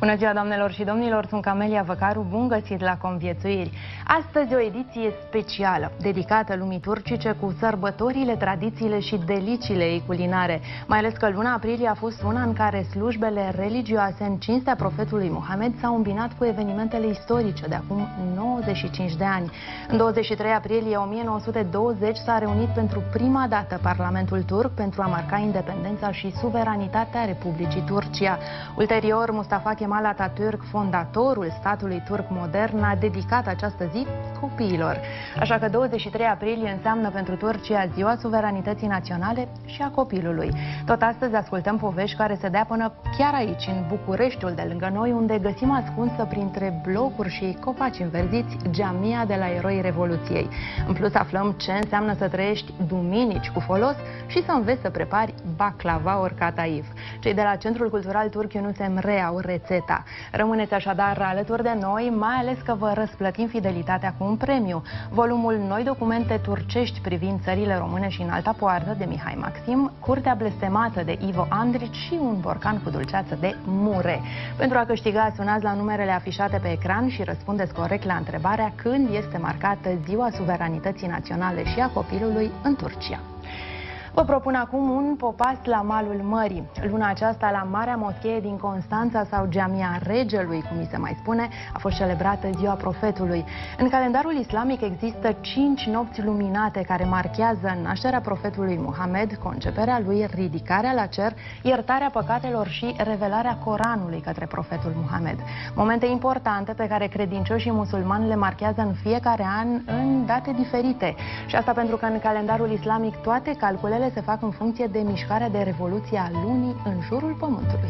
Bună ziua, doamnelor și domnilor, sunt Camelia Văcaru, bun găsit la Conviețuiri. Astăzi o ediție specială, dedicată lumii turcice cu sărbătorile, tradițiile și deliciile ei culinare. Mai ales că luna aprilie a fost una în care slujbele religioase în cinstea profetului Mohamed s-au îmbinat cu evenimentele istorice de acum 95 de ani. În 23 aprilie 1920 s-a reunit pentru prima dată Parlamentul turc pentru a marca independența și suveranitatea Republicii Turcia. Ulterior, Mustafa Kemal Atatürk, fondatorul statului turc modern, a dedicat această zi copiilor. Așa că 23 aprilie înseamnă pentru Turcia Ziua Suveranității Naționale și a copilului. Tot astăzi ascultăm povești care se dea până chiar aici, în Bucureștiul de lângă noi, unde găsim ascunsă printre blocuri și copaci înverziți Jamia de la Eroii Revoluției. În plus aflăm ce înseamnă să trăiești duminici cu folos și să înveți să prepari baklava ori cataiv. Cei de la Centrul Cultural Turc Yunus Emre au rețeta. Rămâneți așadar alături de noi, mai ales că vă răsplătim fidelitatea cu un premiu. Volumul Noi documente turcești privind țările române și în alta poartă de Mihai Maxim, Curtea blestemată de Ivo Andrici și un borcan cu dulceață de Mure. Pentru a câștiga, sunați la numerele afișate pe ecran și răspundeți corect la întrebarea când este marcată Ziua Suveranității Naționale și a copilului în Turcia. Vă propun acum un popas la malul mării. Luna aceasta, la Marea Moschee din Constanța sau Jamia Regelui, cum mi se mai spune, a fost celebrată Ziua Profetului. În calendarul islamic există 5 nopți luminate care marchează nașterea profetului Mohamed, conceperea lui, ridicarea la cer, iertarea păcatelor și revelarea Coranului către profetul Mohamed. Momente importante pe care credincioșii musulmani le marchează în fiecare an în date diferite. Și asta pentru că în calendarul islamic toate calculele se fac în funcție de mișcarea de revoluție a lunii în jurul Pământului.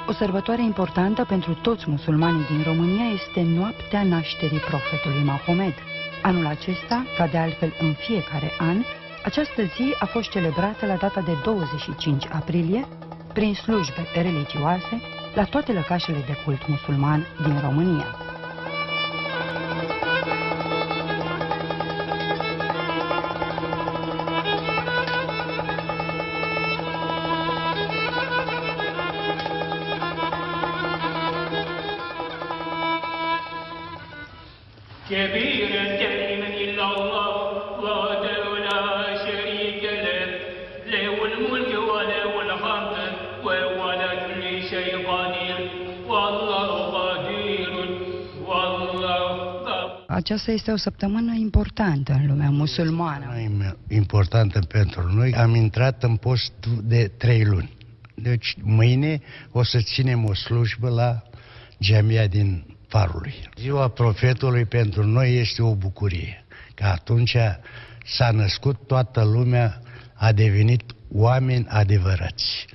O sărbătoare importantă pentru toți musulmanii din România este noaptea nașterii profetului Mahomed. Anul acesta, ca de altfel în fiecare an, această zi a fost celebrată la data de 25 aprilie prin slujbe religioase la toate lăcașele de cult musulman din România. Aceasta este o săptămână importantă în lumea musulmană. Importantă pentru noi. Am intrat în post de 3 luni. Deci mâine o să ținem o slujbă la Jamia din Farului. Ziua profetului pentru noi este o bucurie. Că atunci s-a născut toată lumea, a devenit oameni adevărați.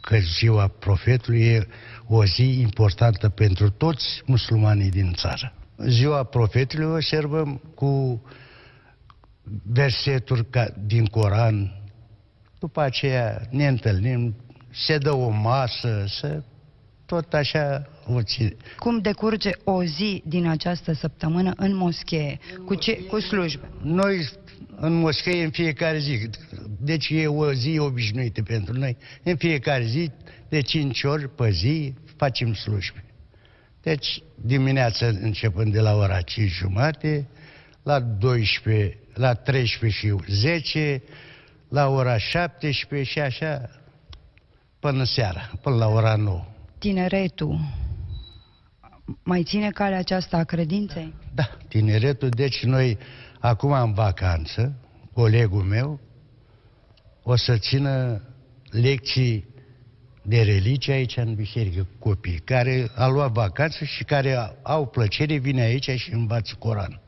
Că ziua profetului e o zi importantă pentru toți musulmanii din țară. Ziua profetului o sărbăm cu verseturi din Coran. După aceea ne întâlnim, se dă o masă, tot așa o ține. Cum decurge o zi din această săptămână în moschee? Cu slujbe? Noi în moschee în fiecare zi. Deci e o zi obișnuită pentru noi. În fiecare zi, de 5 ori pe zi, facem slujbe. Deci, dimineața începând de la ora 5:30, la 12, la 13:10, la ora 17 și așa până seara, până la ora 9. Tineretul mai ține calea aceasta a credinței? Da, tineretul, deci noi acum în vacanță, colegul meu o să țină lecții de religie aici în biserică, copii care au luat vacanță și care au plăcere, vine aici și învață Coran.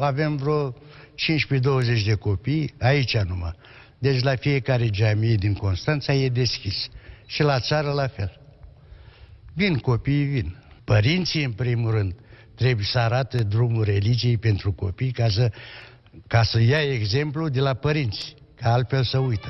Avem vreo 15-20 de copii, aici numai. Deci la fiecare jamie din Constanța e deschis. Și la țară la fel. Vin copiii, vin. Părinții, în primul rând, trebuie să arate drumul religiei pentru copii ca să ia exemplu de la părinți, că altfel să uită.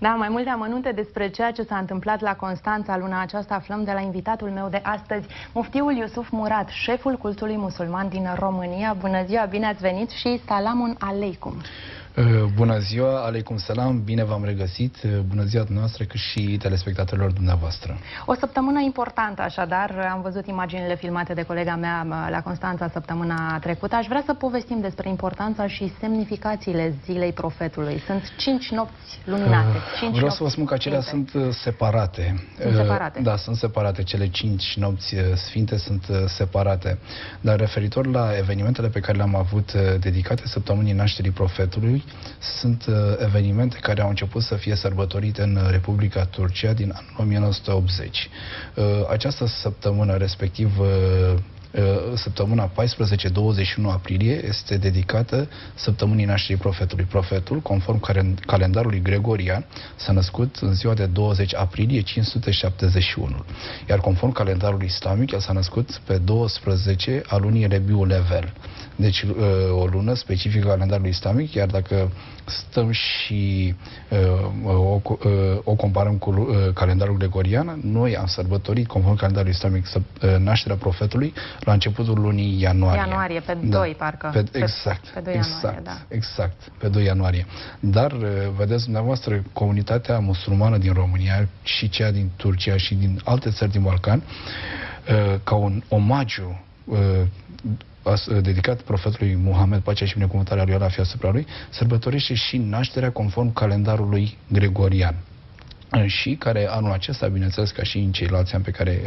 Da, mai multe amănunte despre ceea ce s-a întâmplat la Constanța luna aceasta aflăm de la invitatul meu de astăzi, muftiul Iusuf Murat, șeful cultului musulman din România. Bună ziua, bine ați venit și salamun aleikum! Bună ziua, aleikum salam, bine v-am regăsit, bună ziua dumneavoastră cât și telespectatorilor dumneavoastră. O săptămână importantă, așadar, am văzut imaginile filmate de colega mea la Constanța săptămâna trecută. Aș vrea să povestim despre importanța și semnificațiile zilei profetului. Sunt 5 nopți luminate. Vreau să vă spun că acelea sunt separate. Sunt separate? Da, sunt separate. Cele 5 nopți sfinte sunt separate. Dar referitor la evenimentele pe care le-am avut dedicate săptămânii nașterii profetului, sunt evenimente care au început să fie sărbătorite în Republica Turcia din anul 1980. Această săptămână, respectiv săptămâna 14-21 aprilie, este dedicată săptămânii nașterii profetului. Profetul, conform calendarului gregorian, s-a născut în ziua de 20 aprilie 571. Iar conform calendarului islamic, el s-a născut pe 12 a lunii Rebiul Level. Deci o lună specifică calendarului islamic, iar dacă stăm și o comparăm cu calendarul gregorian, noi am sărbătorit, conform calendarului islamic, nașterea profetului la începutul lunii ianuarie. Ianuarie, pe 2, parcă. Exact, pe 2 ianuarie, da. Exact, pe 2 ianuarie. Dar, vedeți dumneavoastră, comunitatea musulmană din România și cea din Turcia și din alte țări din Balcan, ca un omagiu dedicat profetului Muhammed, pacea și binecuvântarea lui Allah fie asupra lui, sărbătorește și nașterea conform calendarului gregorian. Și care anul acesta, bineînțeles, ca și în ceilalți ani pe care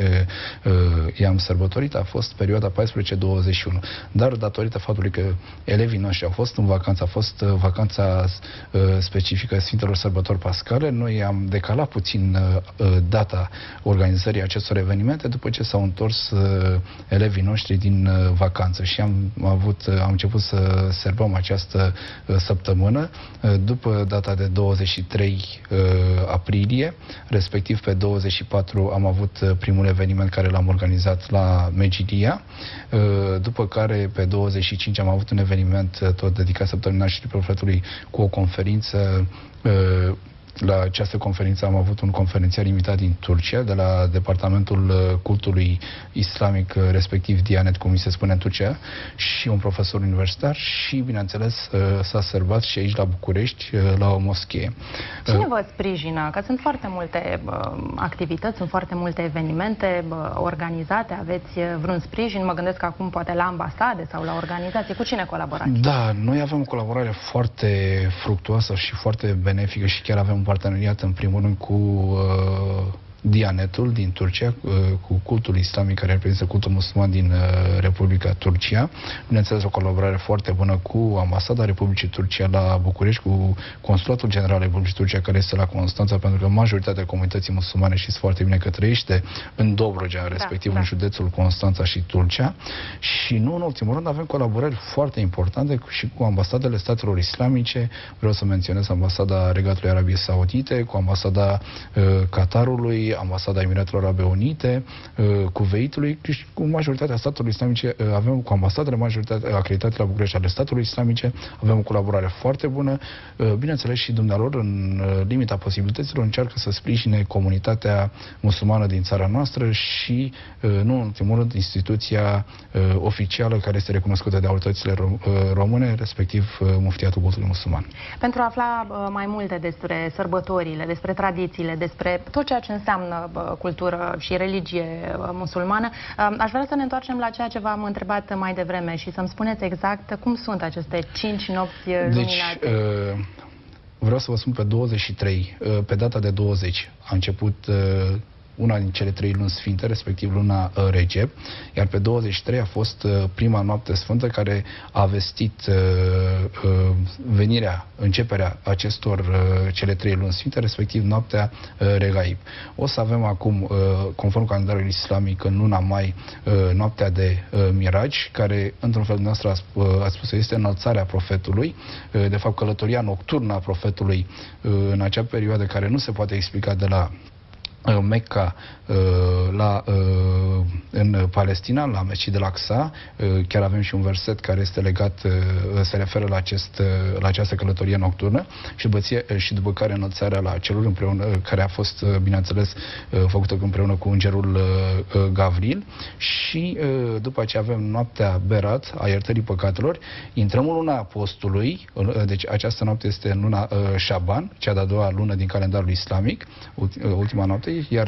i-am sărbătorit, a fost perioada 14-21. Dar datorită faptului că elevii noștri au fost în vacanță, a fost vacanța specifică Sfintelor Sărbători Pascale, noi am decalat puțin data organizării acestor evenimente după ce s-au întors elevii noștri din vacanță și am început să sărbăm această săptămână după data de 23 aprilie. Respectiv pe 24 am avut primul eveniment care l-am organizat la Megidia, după care pe 25 am avut un eveniment tot dedicat săptămânii nașterii profetului cu o conferință. La această conferință am avut un conferențiar invitat din Turcia, de la Departamentul Cultului Islamic, respectiv Dianet, cum se spune în Turcia, și un profesor universitar și, bineînțeles, s-a sărbat și aici la București, la o moschee. Cine vă sprijină? Că sunt foarte multe activități, sunt foarte multe evenimente organizate, aveți vreun sprijin? Mă gândesc acum poate la ambasade sau la organizații. Cu cine colaborați? Da, noi avem o colaborare foarte fructuoasă și foarte benefică și chiar avem un parteneriat în primul rând cu Dianetul din Turcia, cu cultul islamic care reprezintă cultul musulman din Republica Turcia. Bineînțeles, o colaborare foarte bună cu Ambasada Republicii Turcia la București, cu Consulatul General al Republicii Turcia care este la Constanța, pentru că majoritatea comunității musulmane știți foarte bine că trăiește în Dobrogea, respectiv în județul Constanța și Tulcea. Și nu în ultimul rând avem colaborări foarte importante și cu ambasadele statelor islamice. Vreau să menționez Ambasada Regatului Arabiei Saudite, cu Ambasada Qatarului, Ambasada Emiratelor Arabe Unite, Kuwaitului și cu majoritatea statelor islamice avem, cu ambasadele majoritatea acreditate la București ale statelor islamice, avem o colaborare foarte bună. Bineînțeles și dumnealor, în limita posibilităților, încearcă să sprijine comunitatea musulmană din țara noastră și, nu în ultimul rând, instituția oficială care este recunoscută de autoritățile române, respectiv Muftiatul Cultului Musulman. Pentru a afla mai multe despre sărbătorile, despre tradițiile, despre tot ceea ce înseamnă cultură și religie musulmană, aș vrea să ne întoarcem la ceea ce v-am întrebat mai devreme și să-mi spuneți exact cum sunt aceste 5 nopți luminate. Deci, vreau să vă spun pe 23, pe data de 20 a început una din cele 3 luni sfinte, respectiv luna Recep, iar pe 23 a fost prima noapte sfântă care a vestit începerea acestor cele 3 luni sfinte, respectiv noaptea Regaib. O să avem acum, conform calendarului islamic, în luna mai, noaptea de Miraj, care, într-un fel dumneavoastră ați spus, este înălțarea profetului, de fapt călătoria nocturnă a profetului în acea perioadă care nu se poate explica de la Mecca la în Palestina, la Mesjid al-Aqsa. Chiar avem și un verset care este legat, se referă la această călătorie nocturnă și după care înălțarea la ceruri împreună, care a fost, bineînțeles, făcută împreună cu îngerul Gavril, și după aceea avem noaptea Berat, a iertării păcatelor. Intrăm în luna Apostului, deci această noapte este în luna Shaban, cea de-a doua lună din calendarul islamic, ultima noapte, iar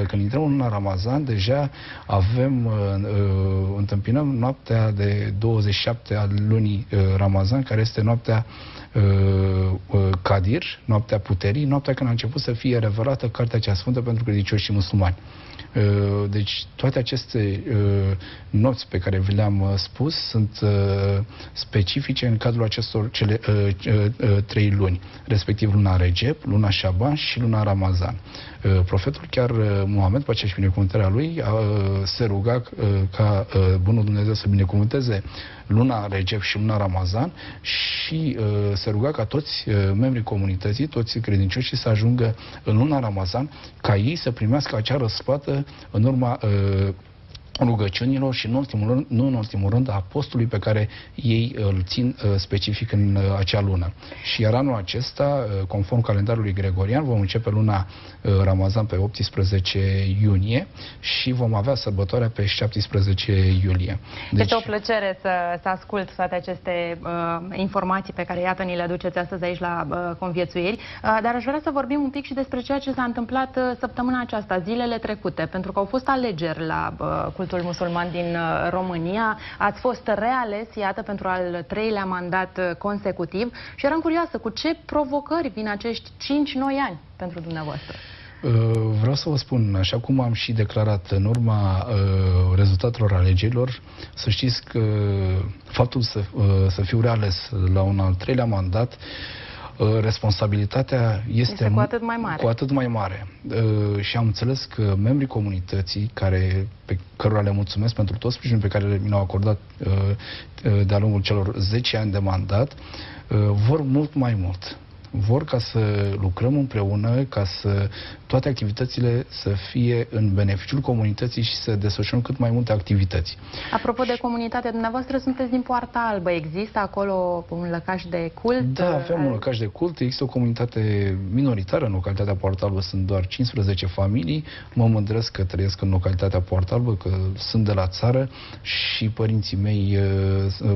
când intrăm în luna Ramazan, deja întâmpinăm noaptea de 27 al lunii Ramazan, care este noaptea Qadir, noaptea puterii, noaptea când a început să fie revelată Cartea cea Sfântă pentru credincioși și musulmani. Deci toate aceste nopți pe care vi le-am spus sunt specifice în cadrul acestor cele 3 luni, respectiv luna Recep, luna Shaban și luna Ramazan. Profetul chiar Muhammed, pacea și binecuvântarea lui, se ruga ca bunul Dumnezeu să binecuvânteze luna Recep și luna Ramazan și se ruga ca toți membrii comunității, toți credincioșii să ajungă în luna Ramazan, ca ei să primească acea răsplată în urma rugăciunilor și, nu în ultimul rând, a postului pe care ei îl țin specific în acea lună. Și iar anul acesta, conform calendarului gregorian, vom începe luna Ramazan pe 18 iunie și vom avea sărbătoarea pe 17 iulie. Deci este o plăcere să ascult toate aceste informații pe care, iată, ni le aduceți astăzi aici la Conviețuiri, dar aș vrea să vorbim un pic și despre ceea ce s-a întâmplat săptămâna aceasta, zilele trecute, pentru că au fost alegeri la cultul musulman din România. Ați fost reales, iată, pentru al 3-lea mandat consecutiv și eram curioasă cu ce provocări vin acești 5 noi ani pentru dumneavoastră. Vreau să vă spun, așa cum am și declarat în urma rezultatelor alegerilor, să știți că faptul să fiu reales la un al 3-lea mandat, responsabilitatea este cu atât mai mare. Și am înțeles că membrii comunității, pe cărora le mulțumesc pentru tot sprijinul pe care mi l-au acordat de-a lungul celor 10 ani de mandat, vor mult mai mult. Vor ca să lucrăm împreună, ca să toate activitățile să fie în beneficiul comunității și să desfășurăm cât mai multe activități. Apropo de comunitate, dumneavoastră sunteți din Poarta Albă. Există acolo un lăcaș de cult? Da, avem un lăcaș de cult. Există o comunitate minoritară în localitatea Poarta Albă. Sunt doar 15 familii. Mă mândresc că trăiesc în localitatea Poarta Albă, că sunt de la țară și părinții mei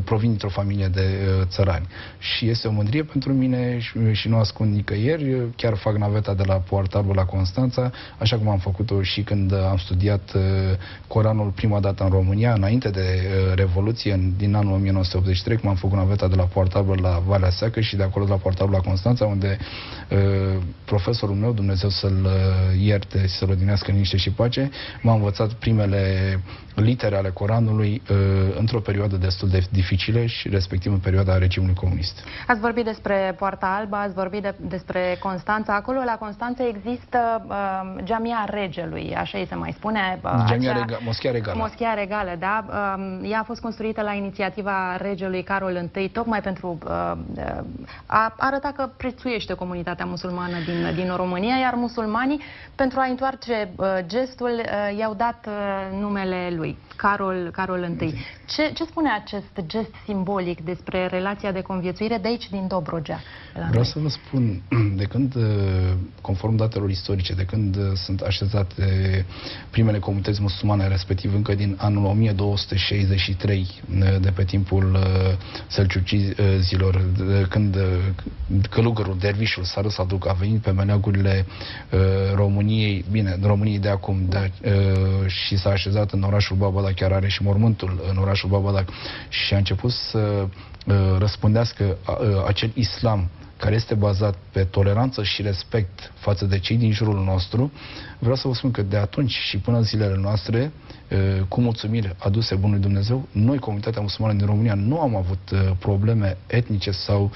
provin dintr-o familie de țărani. Și este o mândrie pentru mine și nu ascund nicăieri. Chiar fac naveta de la Poarta Albă la Constanța, așa cum am făcut-o și când am studiat Coranul prima dată în România, înainte de Revoluție, din anul 1983, cum am făcut naveta de la Poarta Albă la Valea Seacă și de acolo de la Poarta Albă la Constanța, unde profesorul meu, Dumnezeu să-l ierte și să-l odinească în liniște și pace, m-a învățat primele litere ale Coranului într-o perioadă destul de dificilă și respectiv în perioada regimului comunist. Ați vorbit despre Poarta Albă, ați vorbit despre Constanța. Acolo, la Constanța, există Jamia Regelui, așa îi se mai spune. Moschea Regală. Moschea Regală, da. Ea a fost construită la inițiativa regelui Carol I, tocmai pentru a arăta că prețuiește comunitatea musulmană din România, iar musulmanii, pentru a întoarce gestul, i-au dat numele lui, Carol I. Ce spune acest gest simbolic despre relația de conviețuire de aici, din Dobrogea? Vreau să vă spun, de când, conform datelor istorice, de când sunt așezate primele comunități musulmane, respectiv încă din anul 1263, de pe timpul selciucizilor, când călugărul, dervișul Sară Saduc a venit pe meleagurile României, României de acum, și s-a așezat în orașul Babădac, chiar are și mormântul în orașul Babădac, și a început să răspândească acel islam care este bazat pe toleranță și respect față de cei din jurul nostru. Vreau să vă spun că de atunci și până în zilele noastre, cu mulțumiri aduse Bunului Dumnezeu, noi, comunitatea musulmană din România, nu am avut probleme etnice sau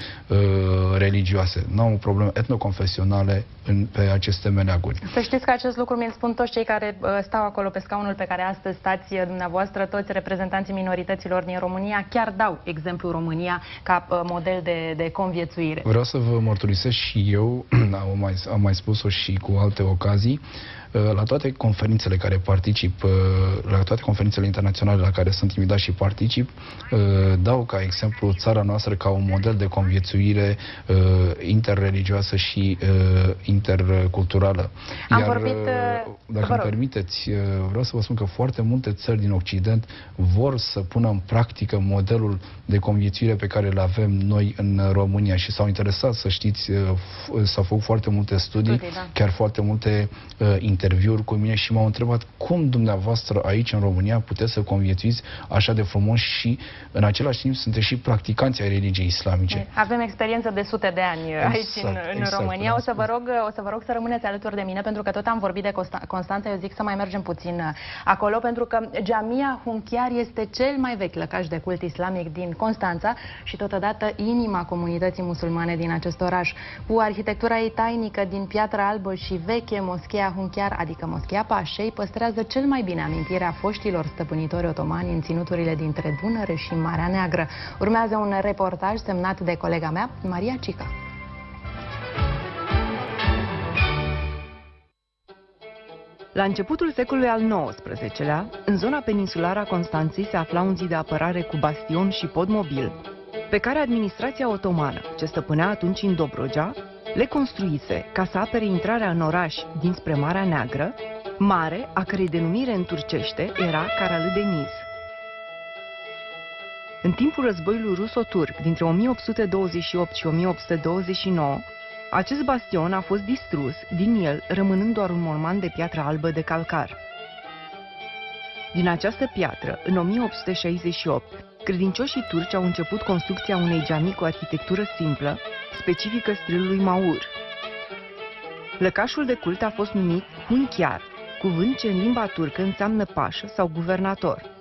religioase. Nu am avut probleme etnoconfesionale pe aceste meleaguri. Să știți că acest lucru mi-l spun toți cei care stau acolo pe scaunul pe care astăzi stați dumneavoastră, toți reprezentanții minorităților din România, chiar dau exemplu România ca model de conviețuire. Vreau să vă mărturisesc și eu, am mai spus-o și cu alte ocazii, La toate conferințele care particip, la toate conferințele internaționale la care sunt invitat și particip, dau ca exemplu țara noastră ca un model de conviețuire interreligioasă și interculturală. Am vorbit... Dacă îmi permiteți, vreau să vă spun că foarte multe țări din Occident vor să pună în practică modelul de conviețuire pe care îl avem noi în România și s-au interesat, să știți, s-au făcut foarte multe studii, chiar foarte multe interviuri cu mine și m-au întrebat cum dumneavoastră aici în România puteți să conviețuiți așa de frumos și în același timp sunteți și practicanți ai religiei islamice. Avem experiență de sute de ani aici în România. O să vă rog să rămâneți alături de mine, pentru că tot am vorbit de Constanța. Eu zic să mai mergem puțin acolo, pentru că Jamia Hunchiar este cel mai vechi lăcaș de cult islamic din Constanța și totodată inima comunității musulmane din acest oraș. Cu arhitectura ei tainică din piatră albă și veche, moscheea Hunchiar, adică moscheea Pașei, păstrează cel mai bine amintirea foștilor stăpânitori otomani în ținuturile dintre Dunăre și Marea Neagră. Urmează un reportaj semnat de colega mea, Maria Cica. La începutul secolului al XIX-lea, în zona peninsulară a Constanței se afla un zid de apărare cu bastion și pod mobil, pe care administrația otomană, ce stăpânea atunci în Dobrogea, le construise ca să apere intrarea în oraș dinspre Marea Neagră, mare, a cărei denumire în turcește era Karalı Deniz. În timpul războiului ruso-turc dintre 1828 și 1829, acest bastion a fost distrus, din el rămânând doar un morman de piatră albă de calcar. Din această piatră, în 1868, credincioșii turci au început construcția unei jamii cu arhitectură simplă, specifică stilului Maur. Lăcașul de cult a fost numit Hunchiar, cuvânt ce în limba turcă înseamnă pașă sau guvernator.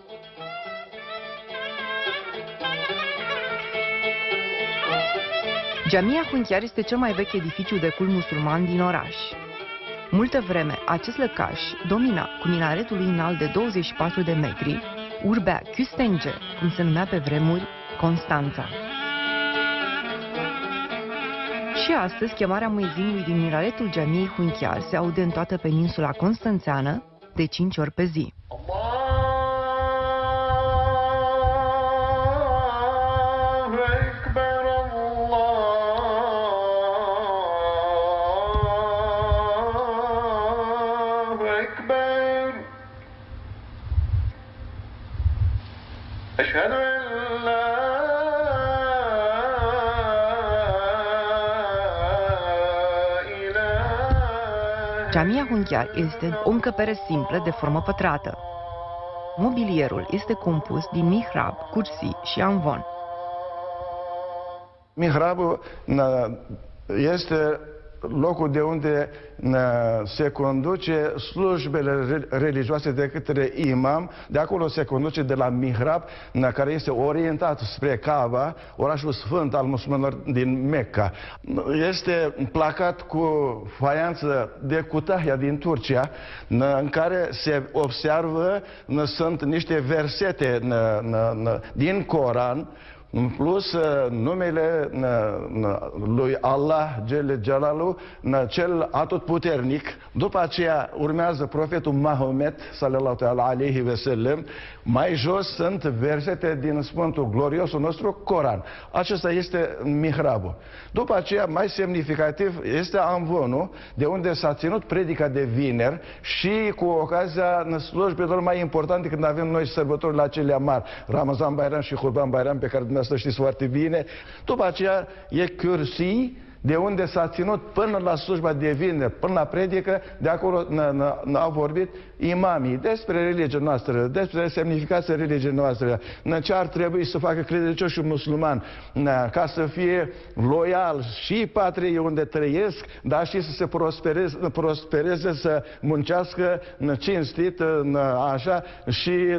Jamia Hunchiar este cel mai vechi edificiu de cult musulman din oraș. Multă vreme, acest lăcaș domina cu minaretul lui înalt de 24 de metri urbea Küstenge, cum se numea pe vremuri Constanța. Și astăzi, chemarea muezinului din minaretul Jamiei Hunchiar se aude în toată peninsula constanțeană de 5 ori pe zi. Jamia Hunchiar este o încăpere simplă de formă pătrată. Mobilierul este compus din mihrab, cursi și amvon. Mihrabul este locul de unde se conduce slujbele religioase de către imam. De acolo se conduce de la mihrab, care este orientat spre Kaaba, orașul sfânt al musulmanilor din Mecca. Este placat cu faianță de Cutahia din Turcia, în care se observă, sunt niște versete din Coran, în plus, numele lui Allah, Jelle Jalalu, cel atotputernic. După aceea urmează profetul Mahomet, sallallahu alaihi ve sellem. Mai jos sunt versete din Sfântul Gloriosul nostru Coran. Acesta este mihrabul. După aceea, mai semnificativ, este amvonul, de unde s-a ținut predica de vineri și cu ocazia slujbelor mai importante, când avem noi sărbătorile acelea mari, Ramazan Bayram și Kurban Bayram, pe care dumneavoastră știți foarte bine. După aceea e Kürsi, de unde s-a ținut până la slujba de vineri, până la predică. De acolo au vorbit imamii despre religia noastră, despre semnificația religiei noastre, ce ar trebui să facă credincioșul musulman ca să fie loial și patriei unde trăiesc, dar și să se prospereze, să muncească cinstit, așa, și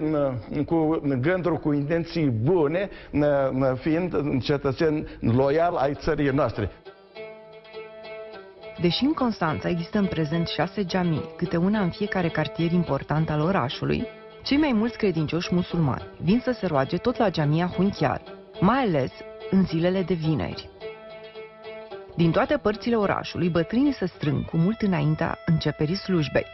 cu gânduri, cu intenții bune, fiind cetățeni loial ai țării noastre. Deși în Constanța există în prezent 6 jamii, câte una în fiecare cartier important al orașului, cei mai mulți credincioși musulmani vin să se roage tot la Jamia Hunchiar, mai ales în zilele de vineri. Din toate părțile orașului, bătrânii se strâng cu mult înaintea începerii slujbei.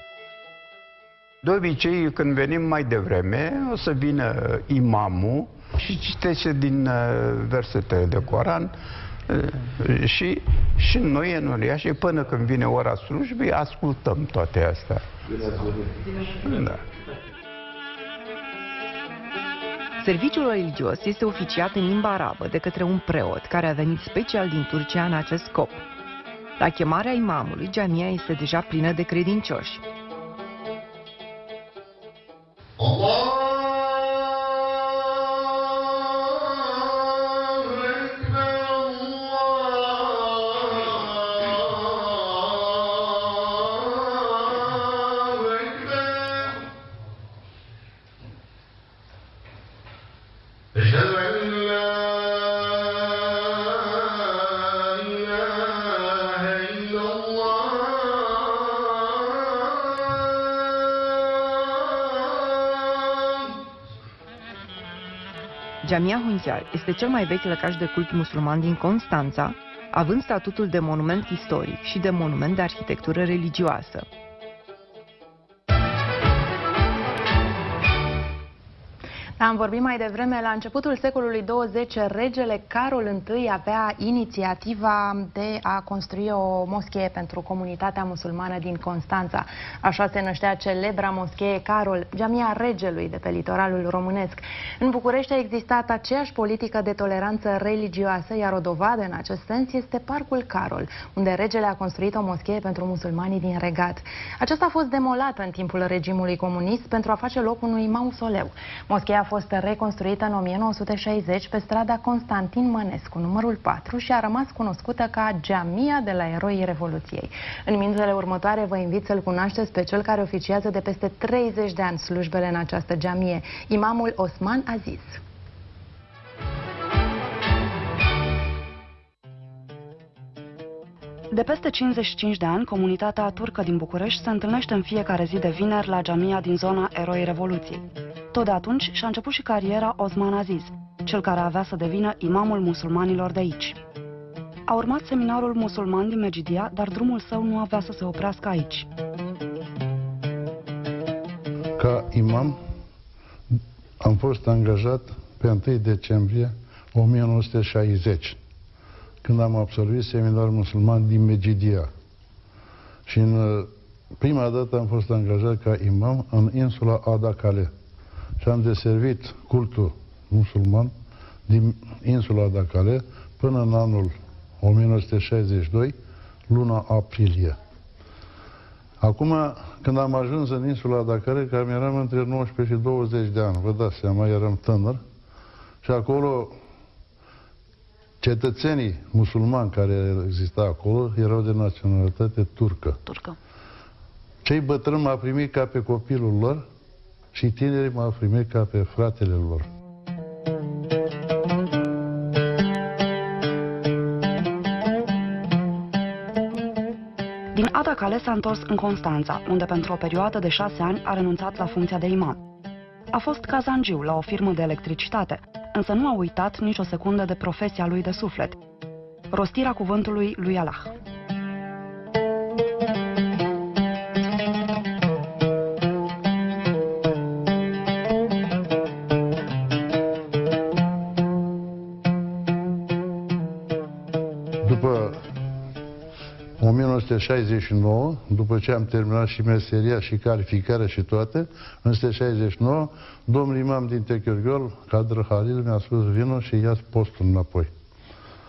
De obicei, când venim mai devreme, o să vină imamul și citește din versetele de Coran și noi în și până când vine ora slujbei, ascultăm toate astea. Da. Serviciul religios este oficiat în limba arabă de către un preot care a venit special din Turcia în acest scop. La chemarea imamului, jamia este deja plină de credincioși. Jamia Hunziar este cel mai vechi lăcaș de cult musulman din Constanța, având statutul de monument istoric și de monument de arhitectură religioasă. Am vorbit mai devreme, la începutul secolului 20, regele Carol I avea inițiativa de a construi o moschee pentru comunitatea musulmană din Constanța. Așa se năștea celebra moschee Carol, jamia regelui de pe litoralul românesc. În București a existat aceeași politică de toleranță religioasă, iar o dovadă în acest sens este Parcul Carol, unde regele a construit o moschee pentru musulmanii din Regat. Aceasta a fost demolată în timpul regimului comunist pentru a face loc unui mausoleu. Moscheea a fost reconstruită în 1960 pe strada Constantin Mănescu, numărul 4, și a rămas cunoscută ca Jamia de la Eroii Revoluției. În minutele următoare vă invit să-l cunoașteți pe cel care oficiază de peste 30 de ani slujbele în această jamie, imamul Osman Aziz. De peste 55 de ani, comunitatea turcă din București se întâlnește în fiecare zi de vineri la jamia din zona Eroii Revoluției. Tot de atunci și-a început și cariera Osman Aziz, cel care avea să devină imamul musulmanilor de aici. A urmat seminarul musulman din Megidia, dar drumul său nu avea să se oprească aici. Ca imam am fost angajat pe 1 decembrie 1960, când am absolvit seminarul musulman din Megidia. Și în prima dată am fost angajat ca imam în insula Adakale. Și am deservit cultul musulman din insula Adakale până în anul 1962, luna aprilie. Acum, când am ajuns în insula Adakale, cam eram între 19 și 20 de ani, vă dați seama, eram tânăr, și acolo cetățenii musulmani care existau acolo erau de naționalitate turcă. Cei bătrâni m-au primit ca pe copilul lor și tinerii m-au primit ca pe fratele lor. Din Adakale s-a întors în Constanța, unde pentru o perioadă de 6 ani a renunțat la funcția de imam. A fost cazangiu la o firmă de electricitate, însă nu a uitat nicio secundă de profesia lui de suflet, rostirea cuvântului lui Allah. După 1969, după ce am terminat și meseria și calificarea și toate, în 1969, domnul imam din Techirghiol, Kadr Halil, mi-a spus: vină și ia-ți postul înapoi.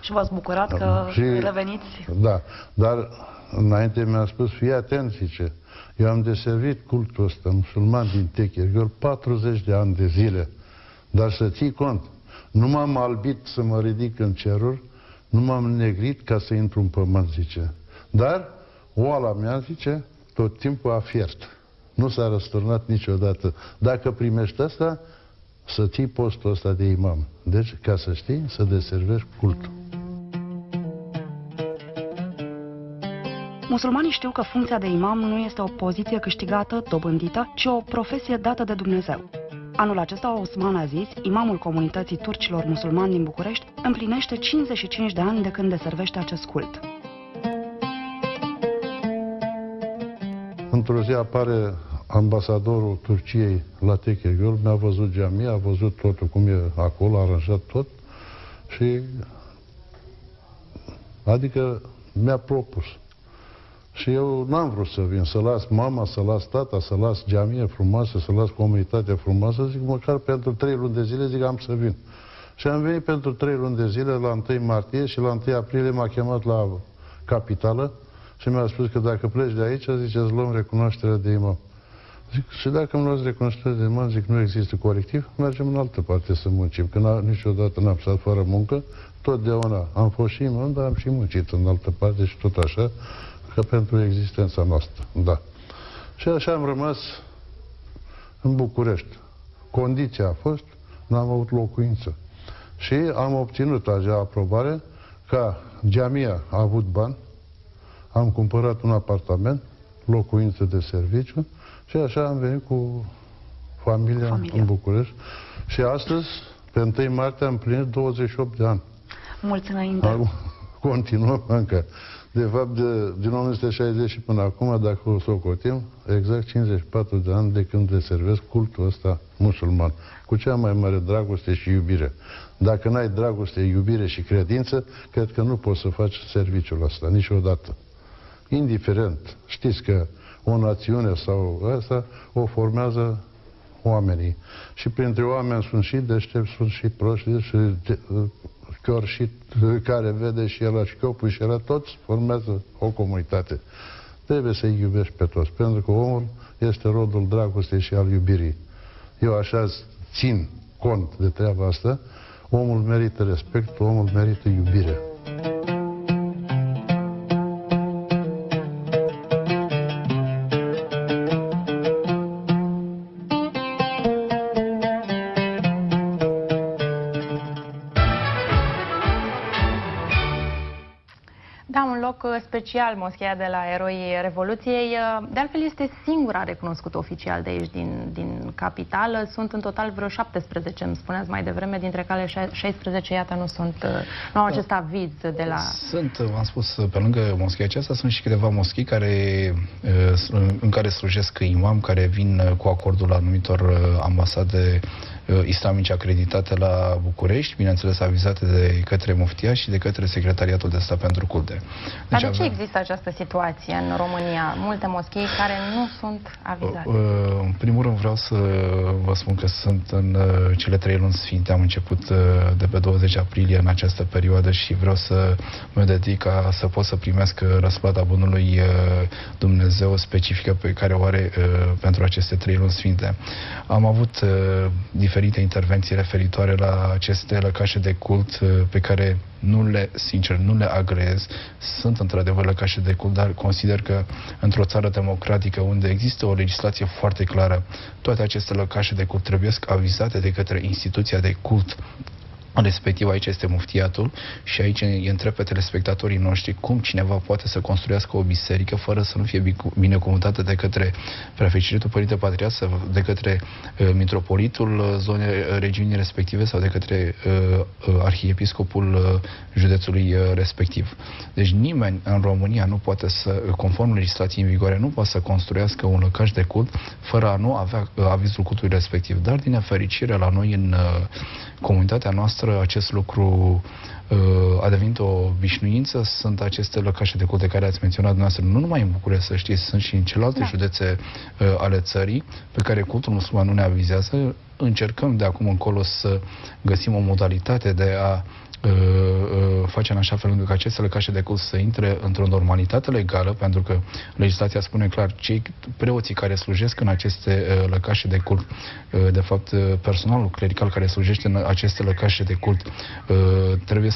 Și v-ați bucurat că reveniți? Da, dar înainte mi-a spus: fii atent, zice, eu am deservit cultul ăsta musulman din Techirghiol 40 de ani de zile, dar să ții cont, nu m-am albit să mă ridic în ceruri, nu m-am negrit ca să intru în pământ, zice. Dar oala mea, zice, tot timpul a fiert. Nu s-a răsturnat niciodată. Dacă primești asta, să ții postul ăsta de imam. Deci, ca să știi, să deservești cultul. Musulmanii știu că funcția de imam nu este o poziție câștigată, dobândită, ci o profesie dată de Dumnezeu. Anul acesta, Osman Aziz, imamul comunității turcilor musulmani din București, împlinește 55 de ani de când deservește acest cult. Într-o zi apare ambasadorul Turciei la Techergöl mi-a văzut geamia, a văzut totul cum e acolo, a aranjat tot și adică mi-a propus. Și eu n-am vrut să vin, să las mama, să las tata, să las geamie frumoasă, să las comunitatea frumoasă, zic măcar pentru 3 luni de zile, zic am să vin. Și am venit pentru 3 luni de zile la 1 martie și la 1 aprilie m-a chemat la capitală și mi-a spus că dacă pleci de aici, zice, îți luăm recunoașterea de imam. Zic, și dacă îmi luați recunoașterea de imam, zic, nu există colectiv, mergem în altă parte să muncim. Că niciodată n-am stat fără muncă, totdeauna am fost și imam, dar am și muncit în altă parte și tot așa, că pentru existența noastră, da. Și așa am rămas în București. Condiția a fost, n-am avut locuință. Și am obținut acea aprobare ca geamia a avut bani, am cumpărat un apartament, locuință de serviciu și așa am venit cu familia în București. Și astăzi, pe 1 martie, am plinit 28 de ani. Mulți înainte. Continuăm încă. De fapt, din 1960 și până acum, dacă o socotim, exact 54 de ani de când deservesc cultul ăsta musulman. Cu cea mai mare dragoste și iubire. Dacă n-ai dragoste, iubire și credință, cred că nu poți să faci serviciul ăsta, niciodată. Indiferent, știți că o națiune sau asta o formează oamenii. Și printre oameni sunt și deștepți, sunt și proști, și chiar și care vede și el, și chiopul și el, toți formează o comunitate. Trebuie să-i iubești pe toți, pentru că omul este rodul dragostei și al iubirii. Eu așa țin cont de treaba asta. Omul merită respect, omul merită iubire. Special Moscheea de la Eroii Revoluției. De altfel este singura recunoscută oficial de aici din capitală. Sunt în total vreo 17, îmi spuneați mai devreme, dintre care 16, iată, nu au acest aviz de la... Sunt, v-am spus, pe lângă moscheea aceasta sunt și câteva moschei în care slujesc imam, care vin cu acordul anumitor ambasade islamice acreditate la București, bineînțeles avizate de către Muftia și de către Secretariatul de Stat pentru Culte. Dar de ce există această situație în România? Multe moschei care nu sunt avizate. În primul rând vreau să vă spun că sunt în cele 3 luni sfinte. Am început de pe 20 aprilie în această perioadă și vreau să mă dedic ca să pot să primesc răsplata bunului Dumnezeu specifică pe care o are pentru aceste 3 luni sfinte. Am avut diferite intervenții referitoare la aceste lăcașe de cult pe care sincer, nu le agreez. Sunt într-adevăr lăcașe de cult, dar consider că într-o țară democratică unde există o legislație foarte clară, toate aceste lăcașe de cult trebuie avizate de către instituția de cult respectiv. Aici este muftiatul și aici îi întreb pe telespectatorii noștri cum cineva poate să construiască o biserică fără să nu fie binecuvântată de către Preafericitul Părinte Patriarh, de către mitropolitul zonei regiunii respective sau de către arhiepiscopul județului respectiv. Deci nimeni în România nu poate să, conform legislației în vigoare, nu poate să construiască un lăcaș de cult fără a nu avea avizul cultului respectiv. Dar din nefericire la noi în comunitatea noastră acest lucru a devenit o obișnuință. Sunt aceste lăcașe de cult de care ați menționat dumneavoastră, nu numai în București, să știți, sunt și în celelalte județe ale țării, pe care cultul musulman nu ne avizează. Încercăm de acum încolo să găsim o modalitate de a face în așa fel încât aceste lăcașe de cult să intre într-o normalitate legală, pentru că legislația spune clar, cei preoții care slujesc în aceste lăcașe de cult, de fapt personalul clerical care slujește în aceste lăcașe de cult trebuie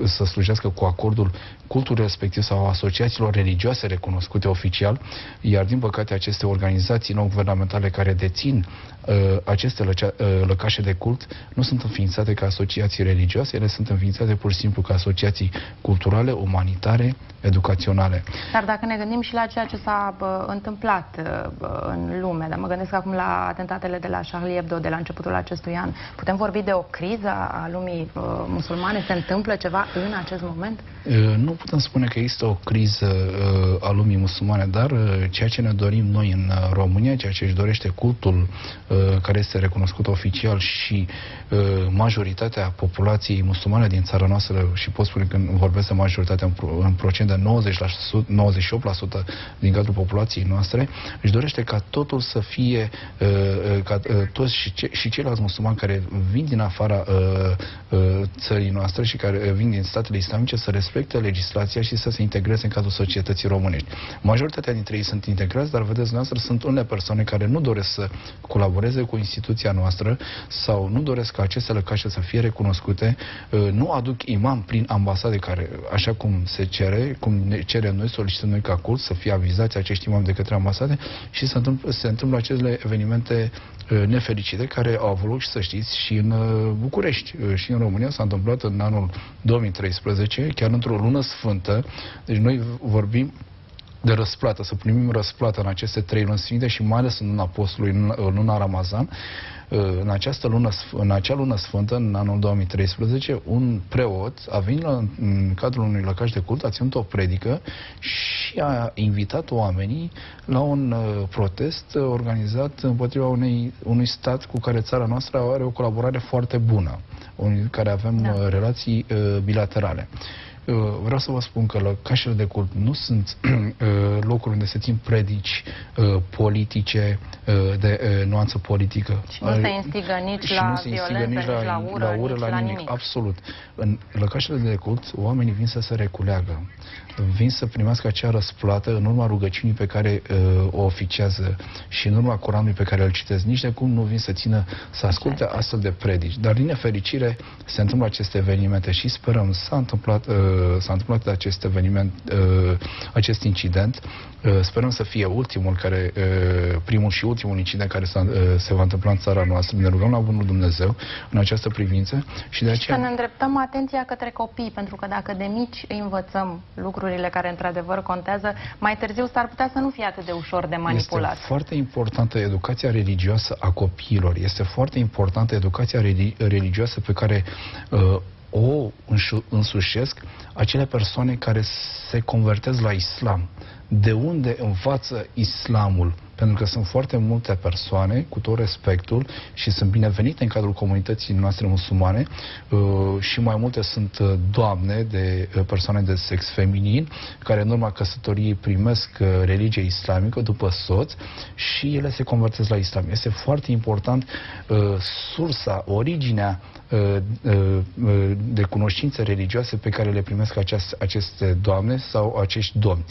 să slujească cu acordul cultului respectiv sau asociațiilor religioase recunoscute oficial, iar din păcate aceste organizații non-guvernamentale care dețin aceste lăcașe de cult nu sunt înființate ca asociații religioase. religioase, ele sunt înființate pur și simplu ca asociații culturale, umanitare, educaționale. Dar dacă ne gândim și la ceea ce s-a întâmplat în lume, dar mă gândesc acum la atentatele de la Charlie Hebdo de la începutul acestui an, putem vorbi de o criză a lumii musulmane? Se întâmplă ceva în acest moment? Nu putem spune că există o criză a lumii musulmane, dar ceea ce ne dorim noi în România, ceea ce își dorește cultul care este recunoscut oficial și majoritatea populației musulmane din țara noastră, și pot spune când vorbesc de majoritatea în procent de 98% din cadrul populației noastre, își dorește ca totul să fie, ca toți și ceilalți musulmani care vin din afara țării noastre și care vin din statele islamice să respecte legislația și să se integreze în cadrul societății românești. Majoritatea dintre ei sunt integrați, dar vedeți noastră, sunt unele persoane care nu doresc să colaboreze cu instituția noastră sau nu doresc ca aceste lăcașe să fie recunoscute, nu aduc imam prin ambasade care, așa cum se cere, cum ne cerem noi, solicităm noi ca cult, să fie avizați acești imam de către ambasade și se întâmplă acele evenimente nefericite care au avut loc, și să știți, și în București. Și în România s-a întâmplat în anul 2013, chiar într-o lună sfântă. Deci noi vorbim de răsplată, să primim răsplată în aceste 3 luni sfinte și mai ales în luna postului, în luna Ramazan. În acea lună sfântă, în anul 2013, un preot a venit în cadrul unui lăcaș de cult, a ținut o predică și a invitat oamenii la un protest organizat împotriva unui stat cu care țara noastră are o colaborare foarte bună, care avem relații bilaterale. Vreau să vă spun că lăcașele de cult nu sunt locuri unde se țin predici politice, de nuanță politică. Și nu se instigă nici la violență, nici la ură, nici la nimic. Absolut. În lăcașele de cult, oamenii vin să se reculeagă. Vin să primească acea răsplată în urma rugăciunii pe care o oficiază și în urma Coranului pe care îl citesc. Nici de cum nu vin să țină, să asculte astfel de predici. Dar, din nefericire, se întâmplă aceste evenimente și sperăm, s-a întâmplat acest eveniment, acest incident. Sperăm să fie primul și ultimul incident care se va întâmpla în țara noastră. Ne rugăm la Bunul Dumnezeu în această privință și de aceea... Să ne îndreptăm atenția către copii, pentru că dacă de mici îi învățăm lucrurile care într-adevăr contează, mai târziu s-ar putea să nu fie atât de ușor de manipulat. Este foarte importantă educația religioasă a copiilor. Este foarte importantă educația religioasă pe care o însușesc acele persoane care se convertesc la islam. De unde învață islamul? Pentru că sunt foarte multe persoane, cu tot respectul, și sunt binevenite în cadrul comunității noastre musulmane, și mai multe sunt doamne, persoane de sex feminin, care în urma căsătoriei primesc religia islamică după soț și ele se convertesc la islam. Este foarte important sursa, originea de cunoștințe religioase pe care le primesc aceste doamne sau acești domni,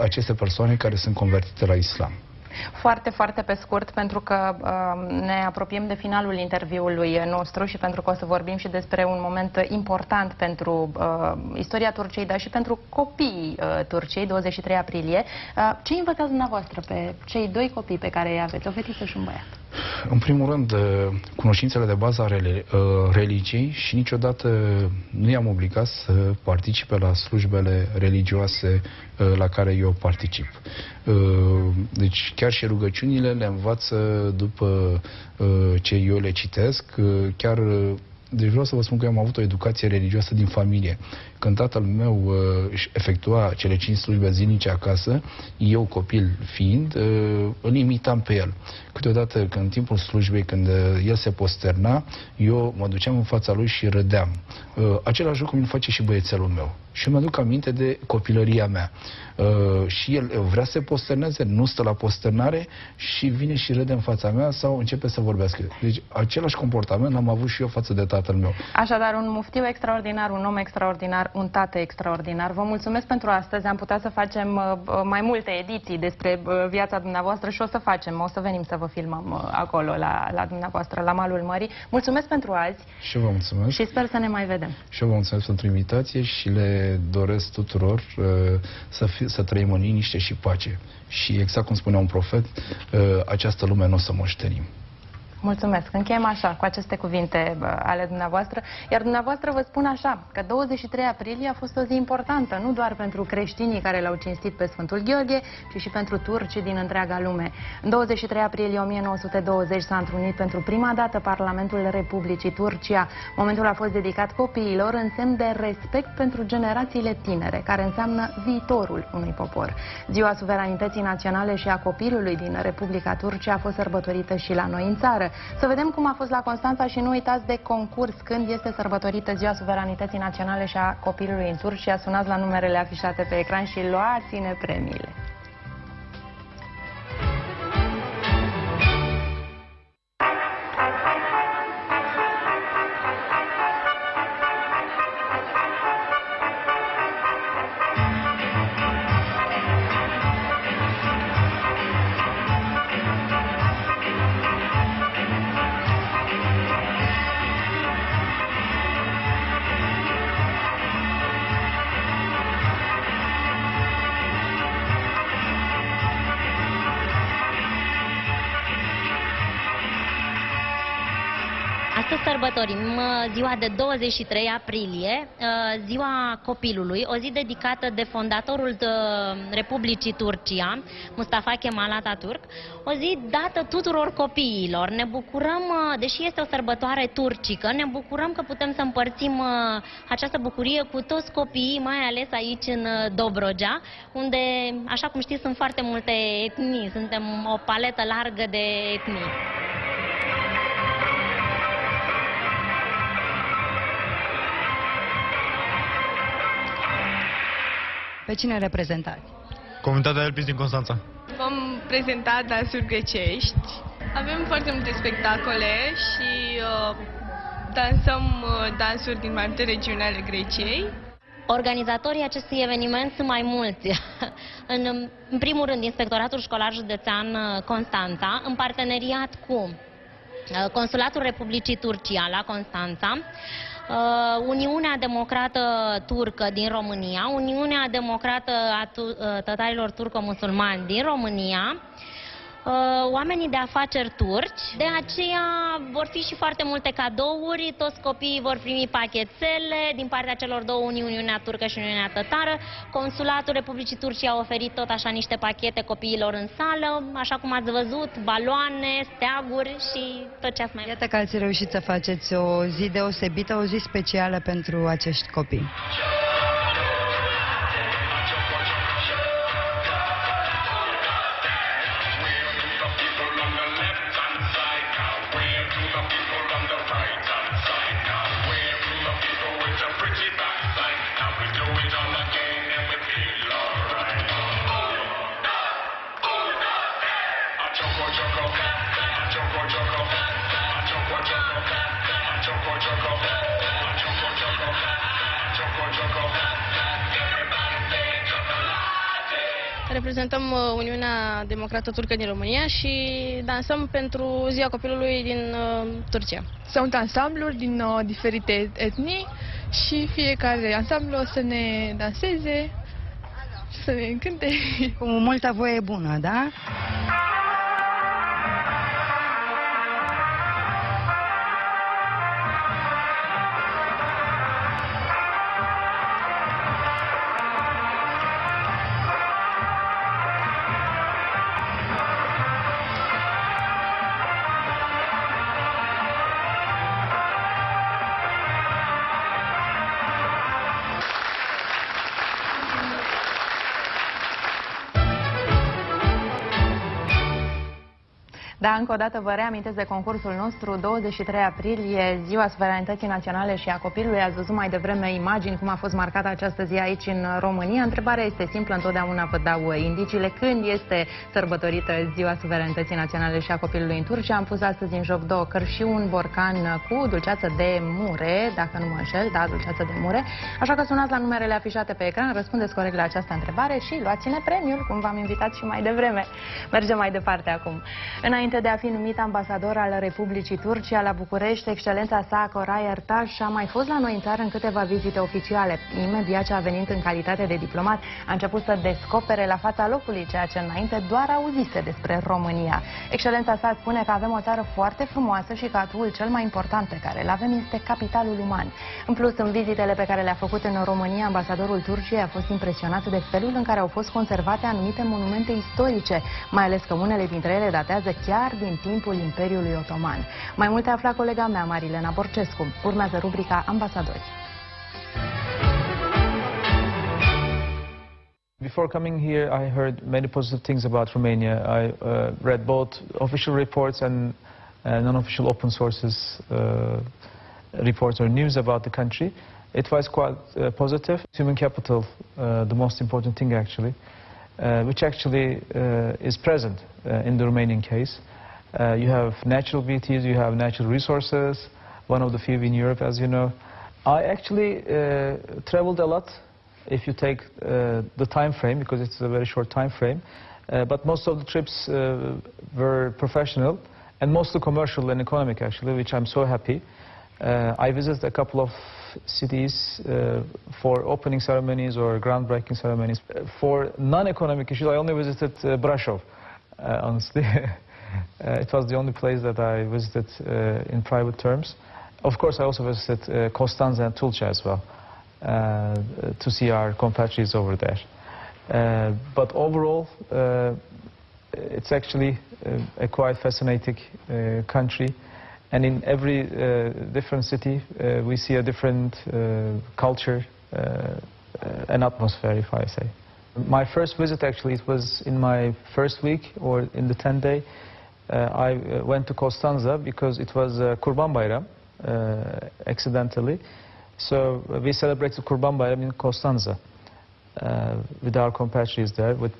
aceste persoane care sunt convertite la islam. Foarte, foarte pe scurt, pentru că ne apropiem de finalul interviului nostru și pentru că o să vorbim și despre un moment important pentru istoria Turciei, dar și pentru copiii Turciei, 23 aprilie. Ce învățați dumneavoastră pe cei 2 copii pe care îi aveți, o fetiță și un băiat? În primul rând, cunoștințele de bază ale religiei, și niciodată nu i-am obligat să participe la slujbele religioase la care eu particip. Deci chiar și rugăciunile le învață după ce eu le citesc. Deci vreau să vă spun că eu am avut o educație religioasă din familie. Când tatăl meu își efectua cele 5 slujbe zilnice acasă, eu, copil fiind, îl imitam pe el. Câteodată, când în timpul slujbei, când el se posterna, eu mă duceam în fața lui și râdeam. Același lucru îmi face și băiețelul meu. Și îmi aduc aminte de copilăria mea. Și el vrea să se posterneze, nu stă la posternare și vine și râde în fața mea sau începe să vorbească. Deci același comportament l-am avut și eu față de tatăl meu. Așadar, un muftiu extraordinar, un om extraordinar, un tată extraordinar. Vă mulțumesc pentru astăzi. Am putea să facem mai multe ediții despre viața dumneavoastră și o să facem. O să venim să vă filmăm acolo, la dumneavoastră, la malul mării. Mulțumesc pentru azi. Și eu vă mulțumesc. Și sper să ne mai vedem. Și eu vă mulțumesc pentru invitație și le doresc tuturor să trăim în liniște și pace. Și exact cum spunea un profet, această lume nu o să moștenim. Mulțumesc. Încheiem așa, cu aceste cuvinte ale dumneavoastră. Iar dumneavoastră vă spun așa, că 23 aprilie a fost o zi importantă, nu doar pentru creștinii care l-au cinstit pe Sfântul Gheorghe, ci și pentru turcii din întreaga lume. În 23 aprilie 1920 s-a întrunit pentru prima dată Parlamentul Republicii Turcia. Momentul a fost dedicat copiilor în semn de respect pentru generațiile tinere, care înseamnă viitorul unui popor. Ziua Suveranității Naționale și a Copilului din Republica Turcia a fost sărbătorită și la noi în țară. Să vedem cum a fost la Constanța și nu uitați de concurs când este sărbătorită Ziua Suveranității Naționale și a Copilului în Turcia. Sunați la numerele afișate pe ecran și luați-ne premiile. Astăzi sărbătorim ziua de 23 aprilie, ziua copilului, o zi dedicată de fondatorul Republicii Turcia, Mustafa Kemal Atatürk, o zi dată tuturor copiilor. Ne bucurăm, deși este o sărbătoare turcică, ne bucurăm că putem să împărțim această bucurie cu toți copiii, mai ales aici în Dobrogea, unde, așa cum știți, sunt foarte multe etnii, suntem o paletă largă de etnii. Pe cine reprezentați? Comunitatea Elpis din Constanța. Vom prezenta dansuri grecești. Avem foarte multe spectacole și dansăm dansuri din mai multe regiuni ale Greciei. Organizatorii acestui eveniment sunt mai mulți. În primul rând, Inspectoratul Școlar Județean Constanța, în parteneriat cu Consulatul Republicii Turcia la Constanța, Uniunea Democrată Turcă din România, Uniunea Democrată a Tătarilor Turco-Musulmani din România, oamenii de afaceri turci. De aceea vor fi și foarte multe cadouri, toți copiii vor primi pachetele din partea celor două Uniuni, Uniunea Turcă și Uniunea Tătară. Consulatul Republicii Turcia a oferit tot așa niște pachete copiilor în sală, așa cum ați văzut, baloane, steaguri și tot ce ați mai... Iată că ați reușit să faceți o zi deosebită, o zi specială pentru acești copii. Reprezentăm Uniunea Democrată Turcă din România și dansăm pentru Ziua Copilului din Turcia. Sunt ansambluri din diferite etnii și fiecare ansamblu o să ne danseze și să ne încânte. Cu multă voie bună, da? Da, încă o dată vă reamintesc de concursul nostru, 23 aprilie, Ziua Suveranității Naționale și a Copilului. Ați văzut mai devreme imagini cum a fost marcată această zi aici în România. Întrebarea este simplă, întotdeauna vă dau indiciile. Când este sărbătorită Ziua Suveranității Naționale și a Copilului în Turcia? Am pus astăzi în joc două cărți și un borcan cu dulceață de mure, dacă nu mă înșel, da, dulceață de mure. Așa că sunați la numerele afișate pe ecran, răspundeți corect la această întrebare și luați-ne premiul, cum v-am invitat și mai devreme. Mergem mai departe acum. Înainte Înainte de a fi numit ambasador al Republicii Turcia la București, excelența sa Koray Ertaş a mai fost la noi în țară în câteva vizite oficiale. Imediat ce a venit în calitate de diplomat, a început să descopere la fața locului ceea ce înainte doar auzise despre România. Excelența sa spune că avem o țară foarte frumoasă și că atul cel mai important pe care îl avem este capitalul uman. În plus, în vizitele pe care le-a făcut în România, ambasadorul Turciei a fost impresionat de felul în care au fost conservate anumite monumente istorice, mai ales că unele dintre ele datează chiar din timpul Imperiului Otoman. Mai multe afla colega mea, Marilena Borcescu. Urmează rubrica Ambasadori. Before coming here, I heard many positive things about Romania. I read both official reports and non-official open sources reports or news about the country. It was quite positive. Human capital, the most important thing actually, which actually is present in the Romanian case. You have natural beauties, you have natural resources, one of the few in Europe, as you know. I actually traveled a lot, if you take the time frame, because it's a very short time frame. But most of the trips were professional and mostly commercial and economic, actually, which I'm so happy. I visited a couple of cities for opening ceremonies or groundbreaking ceremonies. For non-economic issues, I only visited Brașov, honestly. It was the only place that I visited in private terms. Of course, I also visited Constanța and Tulcea as well, to see our compatriots over there. But overall, it's actually a quite fascinating country. And in every different city, we see a different culture and atmosphere, if I say. My first visit, actually, it was in my first week, or in the 10th day. I went to Constanța because it was Kurban Bayram, accidentally. So we celebrated Kurban Bayram in Constanța with our compatriots there, with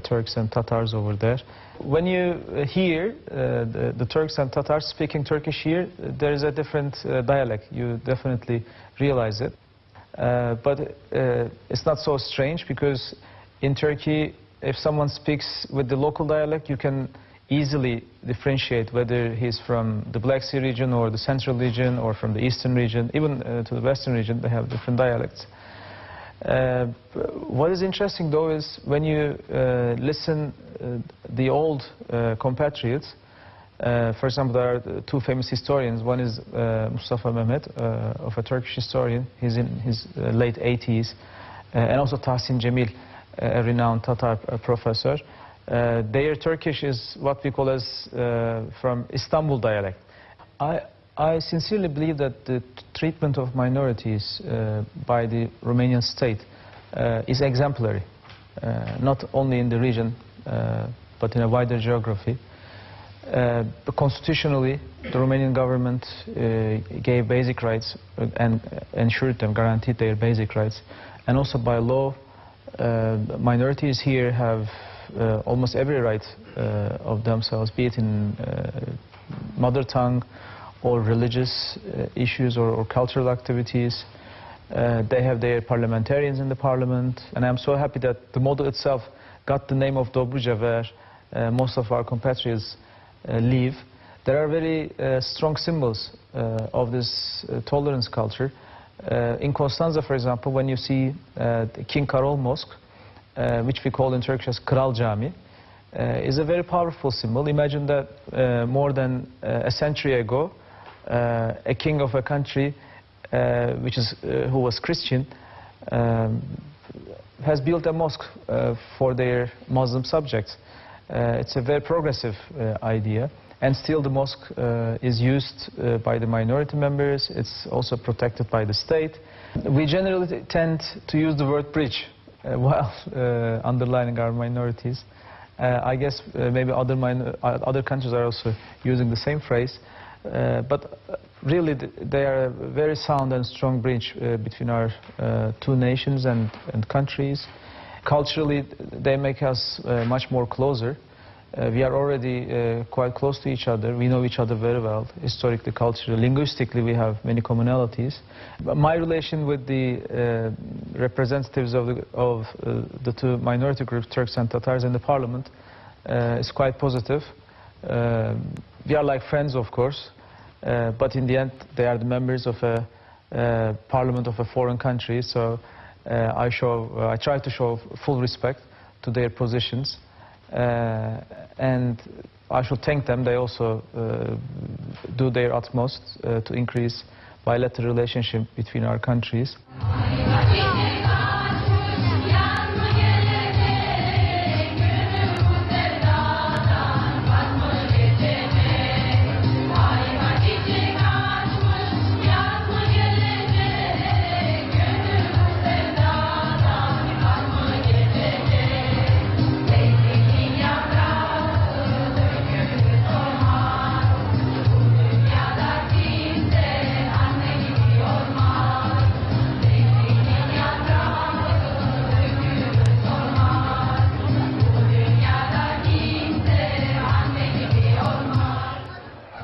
Turks and Tatars over there. When you hear the Turks and Tatars speaking Turkish here, there is a different dialect. You definitely realize it. But it's not so strange, because in Turkey, if someone speaks with the local dialect, you can easily differentiate whether he's from the Black Sea region or the Central region or from the Eastern region. Even to the Western region, they have different dialects. What is interesting, though, is when you listen the old compatriots. For example, there are two famous historians. One is Mustafa Mehmet, of a Turkish historian. He's in his late 80s. And also Tahsin Cemil, a renowned Tatar professor. Their Turkish is what we call as from Istanbul dialect. I sincerely believe that the treatment of minorities by the Romanian state is exemplary, not only in the region, but in a wider geography. Constitutionally, the Romanian government gave basic rights and ensured them, guaranteed their basic rights. And also by law, minorities here have almost every right of themselves, be it in mother tongue or religious issues or cultural activities. They have their parliamentarians in the parliament, and I'm so happy that the model itself got the name of Dobruja, where most of our compatriots live. There are very strong symbols of this tolerance culture. In Constanța, for example, when you see the King Carol Mosque, which we call in Turkish as Kral Cami, is a very powerful symbol. Imagine that more than a century ago, a king of a country who was Christian has built a mosque for their Muslim subjects. It's a very progressive idea, and still the mosque is used by the minority members. It's also protected by the state. We generally tend to use the word bridge while underlining our minorities. I guess maybe other countries are also using the same phrase. But really, they are a very sound and strong bridge between our two nations and countries. Culturally, they make us much more closer. We are already quite close to each other. We know each other very well, historically, culturally. Linguistically, we have many commonalities. But my relation with the representatives of the two minority groups, Turks and Tatars, in the parliament is quite positive. We are like friends, of course, but in the end they are the members of a parliament of a foreign country, so I try to show full respect to their positions, and I should thank them. They also do their utmost to increase bilateral relationship between our countries.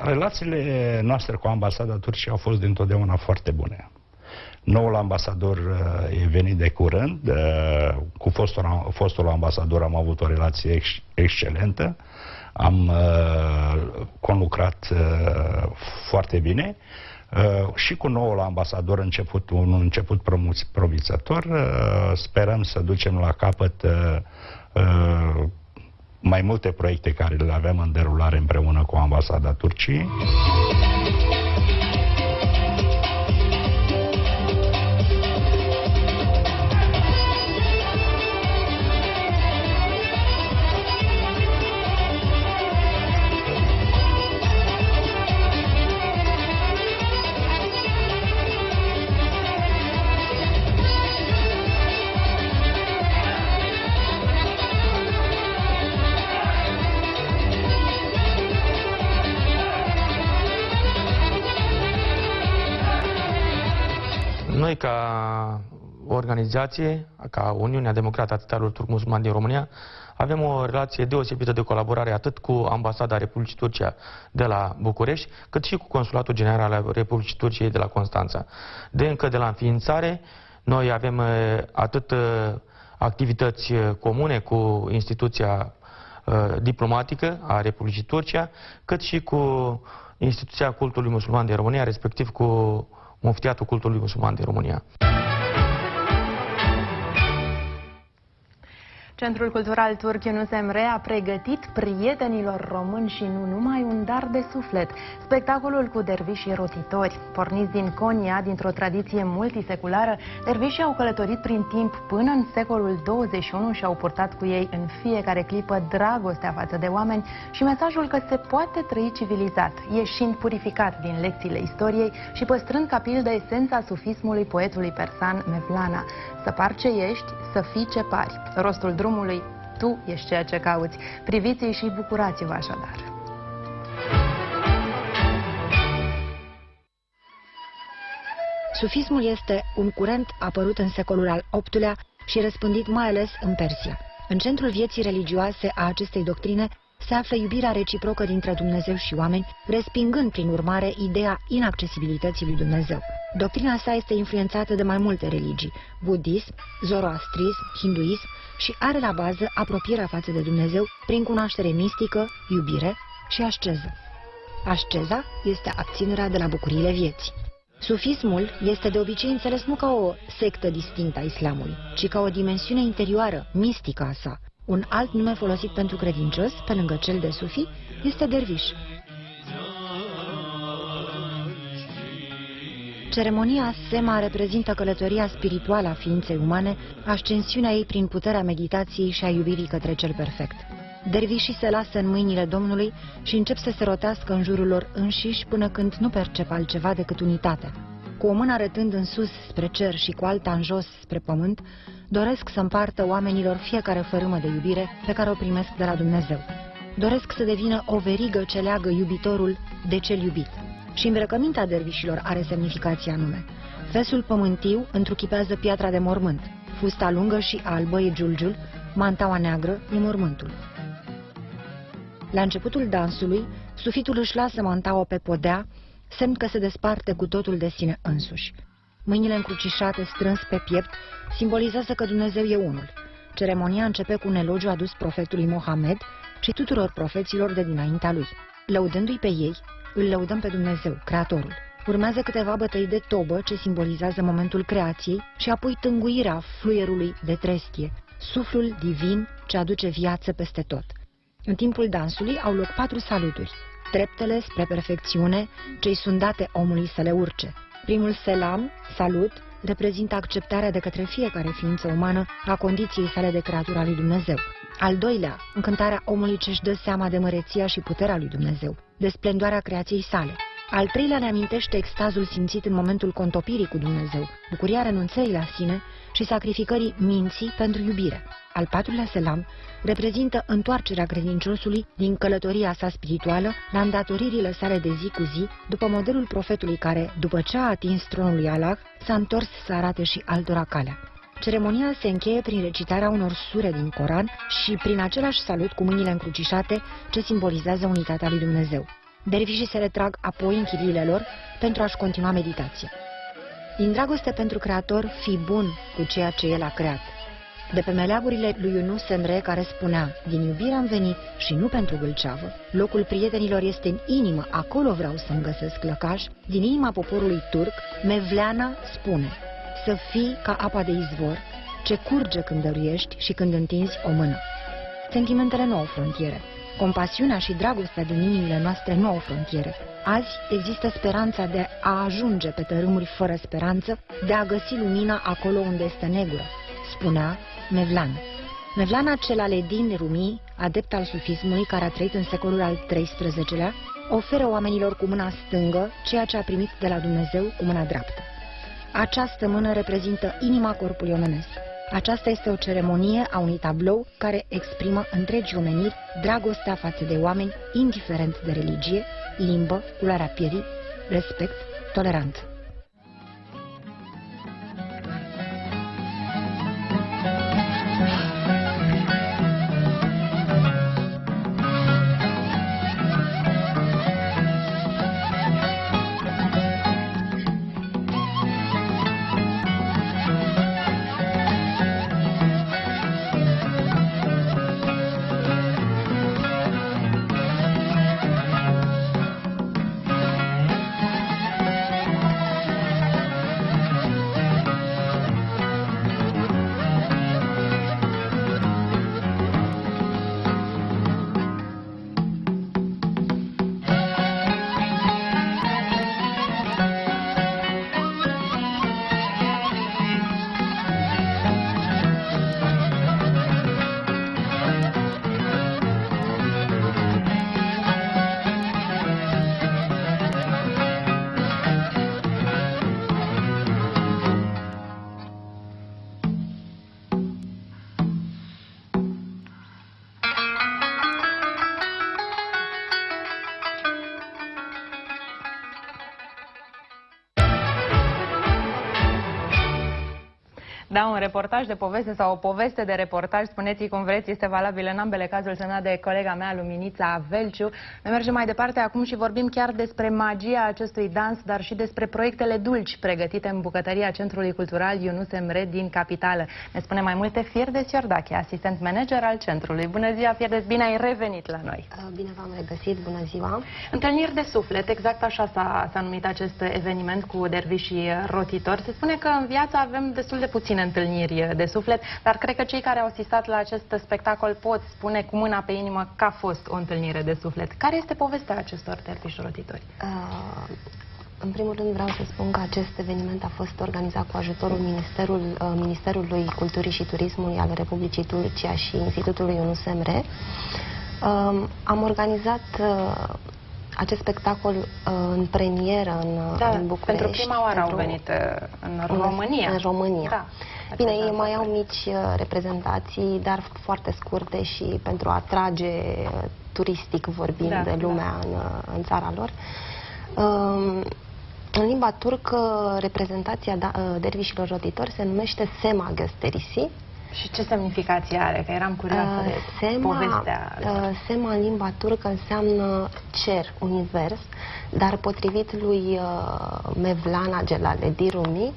Relațiile noastre cu ambasada Turciei au fost dintotdeauna foarte bune. Noul ambasador e venit de curând, cu fostul ambasador am avut o relație excelentă, am conlucrat foarte bine și cu noul ambasador un început promițător. Sperăm să ducem la capăt mai multe proiecte care le avem în derulare împreună cu ambasada Turciei. Noi, ca organizație, ca Uniunea Democrată a Țărilor Turc-Musulmani din România, avem o relație deosebită de colaborare atât cu Ambasada Republicii Turcia de la București, cât și cu Consulatul General al Republicii Turciei de la Constanța. Încă de la înființare, noi avem atât activități comune cu instituția diplomatică a Republicii Turcia, cât și cu instituția cultului musulman din România, respectiv cu Muftiatul Cultului Musulman din România. Centrul Cultural Turc Yunus Emre a pregătit prietenilor români și nu numai un dar de suflet. Spectacolul cu dervișii rotitori. Porniți din Konya, dintr-o tradiție multiseculară, dervișii au călătorit prin timp până în secolul 21 și au purtat cu ei în fiecare clipă dragostea față de oameni și mesajul că se poate trăi civilizat, ieșind purificat din lecțiile istoriei și păstrând ca pildă esența sufismului poetului persan Mevlana. Să pari ce ești, să fii ce pari. Rostul drumului, tu ești ceea ce cauți. Priviți-i și bucurați-vă așadar. Sufismul este un curent apărut în secolul al VIII-lea și răspândit mai ales în Persia. În centrul vieții religioase a acestei doctrine se află iubirea reciprocă dintre Dumnezeu și oameni, respingând prin urmare ideea inaccesibilității lui Dumnezeu. Doctrina sa este influențată de mai multe religii, budism, zoroastrism, hinduism, și are la bază apropierea față de Dumnezeu prin cunoaștere mistică, iubire și asceză. Asceza este abținerea de la bucuriile vieții. Sufismul este de obicei înțeles nu ca o sectă distinctă a islamului, ci ca o dimensiune interioară, mistică a sa. Un alt nume folosit pentru credincios, pe lângă cel de sufi, este derviș. Ceremonia Sema reprezintă călătoria spirituală a ființei umane, ascensiunea ei prin puterea meditației și a iubirii către cel perfect. Dervișii se lasă în mâinile Domnului și încep să se rotească în jurul lor înșiși până când nu percep altceva decât unitatea. Cu o mână arătând în sus spre cer și cu alta în jos spre pământ, doresc să împartă oamenilor fiecare fărâmă de iubire pe care o primesc de la Dumnezeu. Doresc să devină o verigă ce leagă iubitorul de cel iubit. Și îmbrăcămintea dervișilor are semnificație anume. Vesul pământiu întruchipează piatra de mormânt, fusta lungă și albă e giulgiul, mantaua neagră e mormântul. La începutul dansului, sufitul își lasă mantaua pe podea, semn că se desparte cu totul de sine însuși. Mâinile încrucișate strâns pe piept simbolizează că Dumnezeu e unul. Ceremonia începe cu un elogiu adus profetului Mohamed și tuturor profeților de dinaintea lui. Lăudându-i pe ei, îl lăudăm pe Dumnezeu, Creatorul. Urmează câteva bătăi de tobă ce simbolizează momentul creației și apoi tânguirea fluierului de trestie, suflul divin ce aduce viață peste tot. În timpul dansului au loc 4 saluturi, treptele spre perfecțiune ce-i sunt date omului să le urce. Primul selam, salut, reprezintă acceptarea de către fiecare ființă umană a condiției sale de creatură a lui Dumnezeu. Al doilea, încântarea omului ce-și dă seama de măreția și puterea lui Dumnezeu, de splendoarea creației sale. Al treilea ne amintește extazul simțit în momentul contopirii cu Dumnezeu, bucuria renunțării la sine și sacrificării minții pentru iubire. Al patrulea selam reprezintă întoarcerea credinciosului din călătoria sa spirituală la îndatoririle sale de zi cu zi, după modelul profetului care, după ce a atins tronul lui Allah, s-a întors să arate și altora calea. Ceremonia se încheie prin recitarea unor sure din Coran și prin același salut cu mâinile încrucișate ce simbolizează unitatea lui Dumnezeu. Dervișii se retrag apoi în chiliile lor pentru a-și continua meditația. Din dragoste pentru Creator, fii bun cu ceea ce El a creat. De pe meleagurile lui Yunus Emre, care spunea, din iubire am venit și nu pentru gâlceavă, locul prietenilor este în inimă, acolo vreau să-mi găsesc lăcaș, din inima poporului turc, Mevleana spune, să fii ca apa de izvor, ce curge când dăruiești și când întinzi o mână. Sentimentele nu au frontiere. Compasiunea și dragostea din inimile noastre nu au frontiere. Azi există speranța de a ajunge pe tărâmuri fără speranță, de a găsi lumina acolo unde este negură, spunea Mevlana. Mevlana Celaleddin Rumi, adept al sufismului care a trăit în secolul al XIII-lea, oferă oamenilor cu mâna stângă ceea ce a primit de la Dumnezeu cu mâna dreaptă. Această mână reprezintă inima corpului omenesc. Aceasta este o ceremonie a unui tablou care exprimă întregii omeniri dragostea față de oameni, indiferent de religie, limbă, culoarea pielii, respect, toleranță. Da, un reportaj de poveste sau o poveste de reportaj, spuneți cum vreți, este valabil în ambele cazuri, semnat de colega mea, Luminița Velciu. Noi mergem mai departe acum și vorbim chiar despre magia acestui dans, dar și despre proiectele dulci pregătite în bucătăria Centrului Cultural Yunus Emre din capitală. Ne spune mai multe Firdes Iordache, asistent manager al centrului. Bună ziua, Firdes, bine ai revenit la noi. Bine v-am regăsit, bună ziua. Întâlniri de suflet, exact așa s-a numit acest eveniment cu dervișii rotitori. Se spune că în viață avem destul de puține întâlniri de suflet, dar cred că cei care au asistat la acest spectacol pot spune cu mâna pe inimă că a fost o întâlnire de suflet. Care este povestea acestor derviși rotitori? În primul rând vreau să spun că acest eveniment a fost organizat cu ajutorul Ministerului Culturii și Turismului al Republicii Turcia și Institutului Yunus Emre. Am organizat acest spectacol în premieră în București. Pentru prima oară au venit în România. În România. Da. Bine, ei mai au mici reprezentații, dar foarte scurte și pentru a atrage turistic vorbind de lumea în țara lor. În limba turcă, reprezentația dervișilor rotitori se numește Sema Gösterisi. Și ce semnificație are? Că eram curioasă de povestea. Sema în limba turcă înseamnă cer, univers, dar potrivit lui Mevlana Celaleddin Rumi,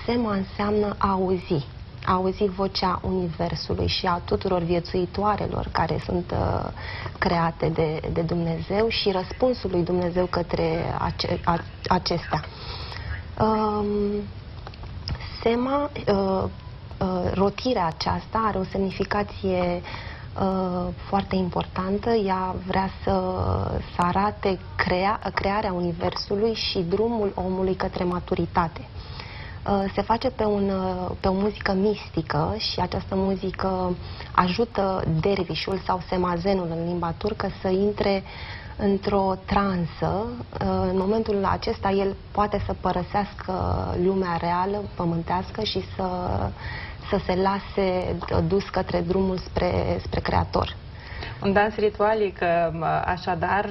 Sema înseamnă a auzi. a auzit vocea Universului și a tuturor viețuitoarelor care sunt create de Dumnezeu și răspunsul lui Dumnezeu către acestea. Sema, rotirea aceasta are o semnificație foarte importantă. Ea vrea să arate crearea Universului și drumul omului către maturitate. Se face pe o muzică mistică și această muzică ajută dervișul sau semazenul în limba turcă să intre într-o transă. În momentul acesta el poate să părăsească lumea reală, pământească și să se lase dus către drumul spre Creator. Un dans ritualic, așadar,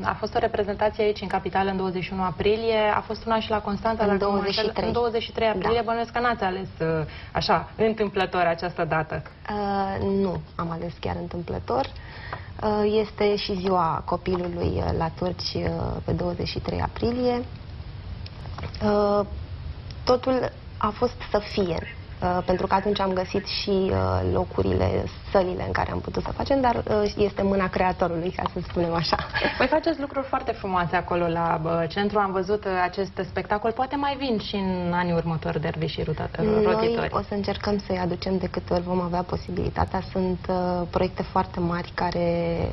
a fost o reprezentație aici în capitală în 21 aprilie, a fost una și la Constanța în 23. În 23 aprilie, da. Bănuiesc că n-ați ales așa, întâmplător această dată. Nu am ales chiar întâmplător. Este și ziua copilului la turci pe 23 aprilie. Totul a fost să fie. Pentru că atunci am găsit și locurile, sălile în care am putut să facem, dar este mâna Creatorului, ca să spunem așa. Păi faceți lucruri foarte frumoase acolo la centru, am văzut acest spectacol, poate mai vin și în anii următori dervișii rotitori. Noi o să încercăm să-i aducem de câte ori vom avea posibilitatea. Sunt proiecte foarte mari care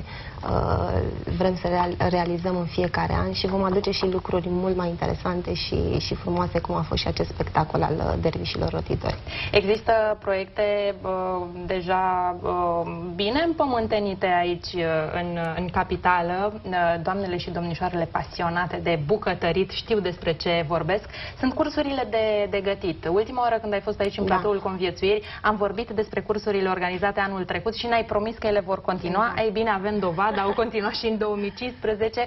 vrem să realizăm în fiecare an și vom aduce și lucruri mult mai interesante și frumoase, cum a fost și acest spectacol al dervișilor rotitori. Există proiecte deja bine împământenite aici în capitală. Doamnele și domnișoarele pasionate de bucătărit știu despre ce vorbesc. Sunt cursurile de gătit. Ultima oară când ai fost aici în platoul Conviețuiri, am vorbit despre cursurile organizate anul trecut și ne-ai promis că ele vor continua. Ei bine, avem dovadă, au continuat și în 2015.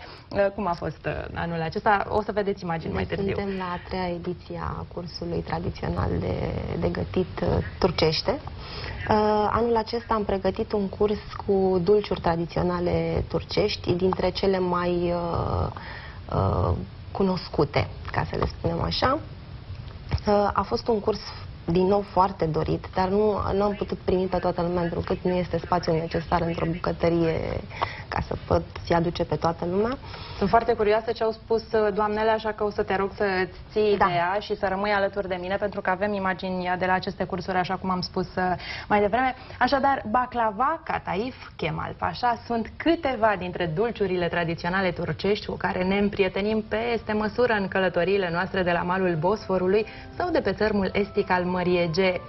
Cum a fost anul acesta? O să vedeți imagini mai târziu. Suntem la a 3-a ediție a cursului tradițional de gătit turcește. Anul acesta am pregătit un curs cu dulciuri tradiționale turcești, dintre cele mai cunoscute, ca să le spunem așa. A fost un curs din nou foarte dorit, dar nu am putut primi pe toată lumea, pentru că nu este spațiul necesar într-o bucătărie ca să poți aduce pe toată lumea. Sunt foarte curioasă ce au spus doamnele, așa că o să te rog să-ți ții ideea și să rămâi alături de mine, pentru că avem imagini de la aceste cursuri, așa cum am spus mai devreme. Așadar, baklava, kataif, kemal pașa sunt câteva dintre dulciurile tradiționale turcești cu care ne împrietenim peste măsură în călătoriile noastre de la malul Bosforului sau de pe țărmul estic al Mării Egee.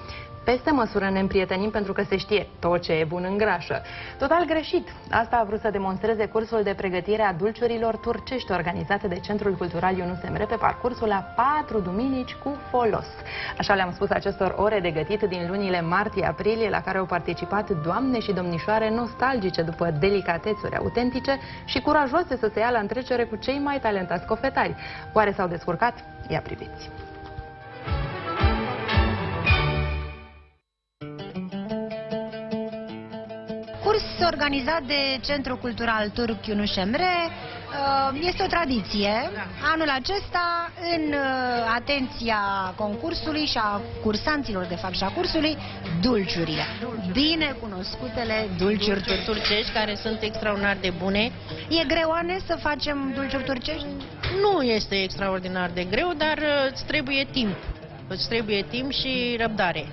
Peste măsură ne împrietenim pentru că se știe, tot ce e bun îngrașă. Total greșit. Asta a vrut să demonstreze cursul de pregătire a dulciurilor turcești organizate de Centrul Cultural Yunus Emre pe parcursul a 4 duminici cu folos. Așa le-am spus acestor ore de gătit din lunile martie-aprilie, la care au participat doamne și domnișoare nostalgice după delicatețuri autentice și curajoase să se ia la întrecere cu cei mai talentați cofetari. Oare s-au descurcat? Ia priviți! Curs organizat de Centrul Cultural Turc Yunus Emre. Este o tradiție. Anul acesta, în atenția concursului și a cursanților, de fapt, și a cursului, dulciurile. Bine cunoscutele dulciuri turcești, care sunt extraordinar de bune. E greu, Ane, să facem dulciuri turcești? Nu este extraordinar de greu, dar îți trebuie timp. Îți trebuie timp și răbdare.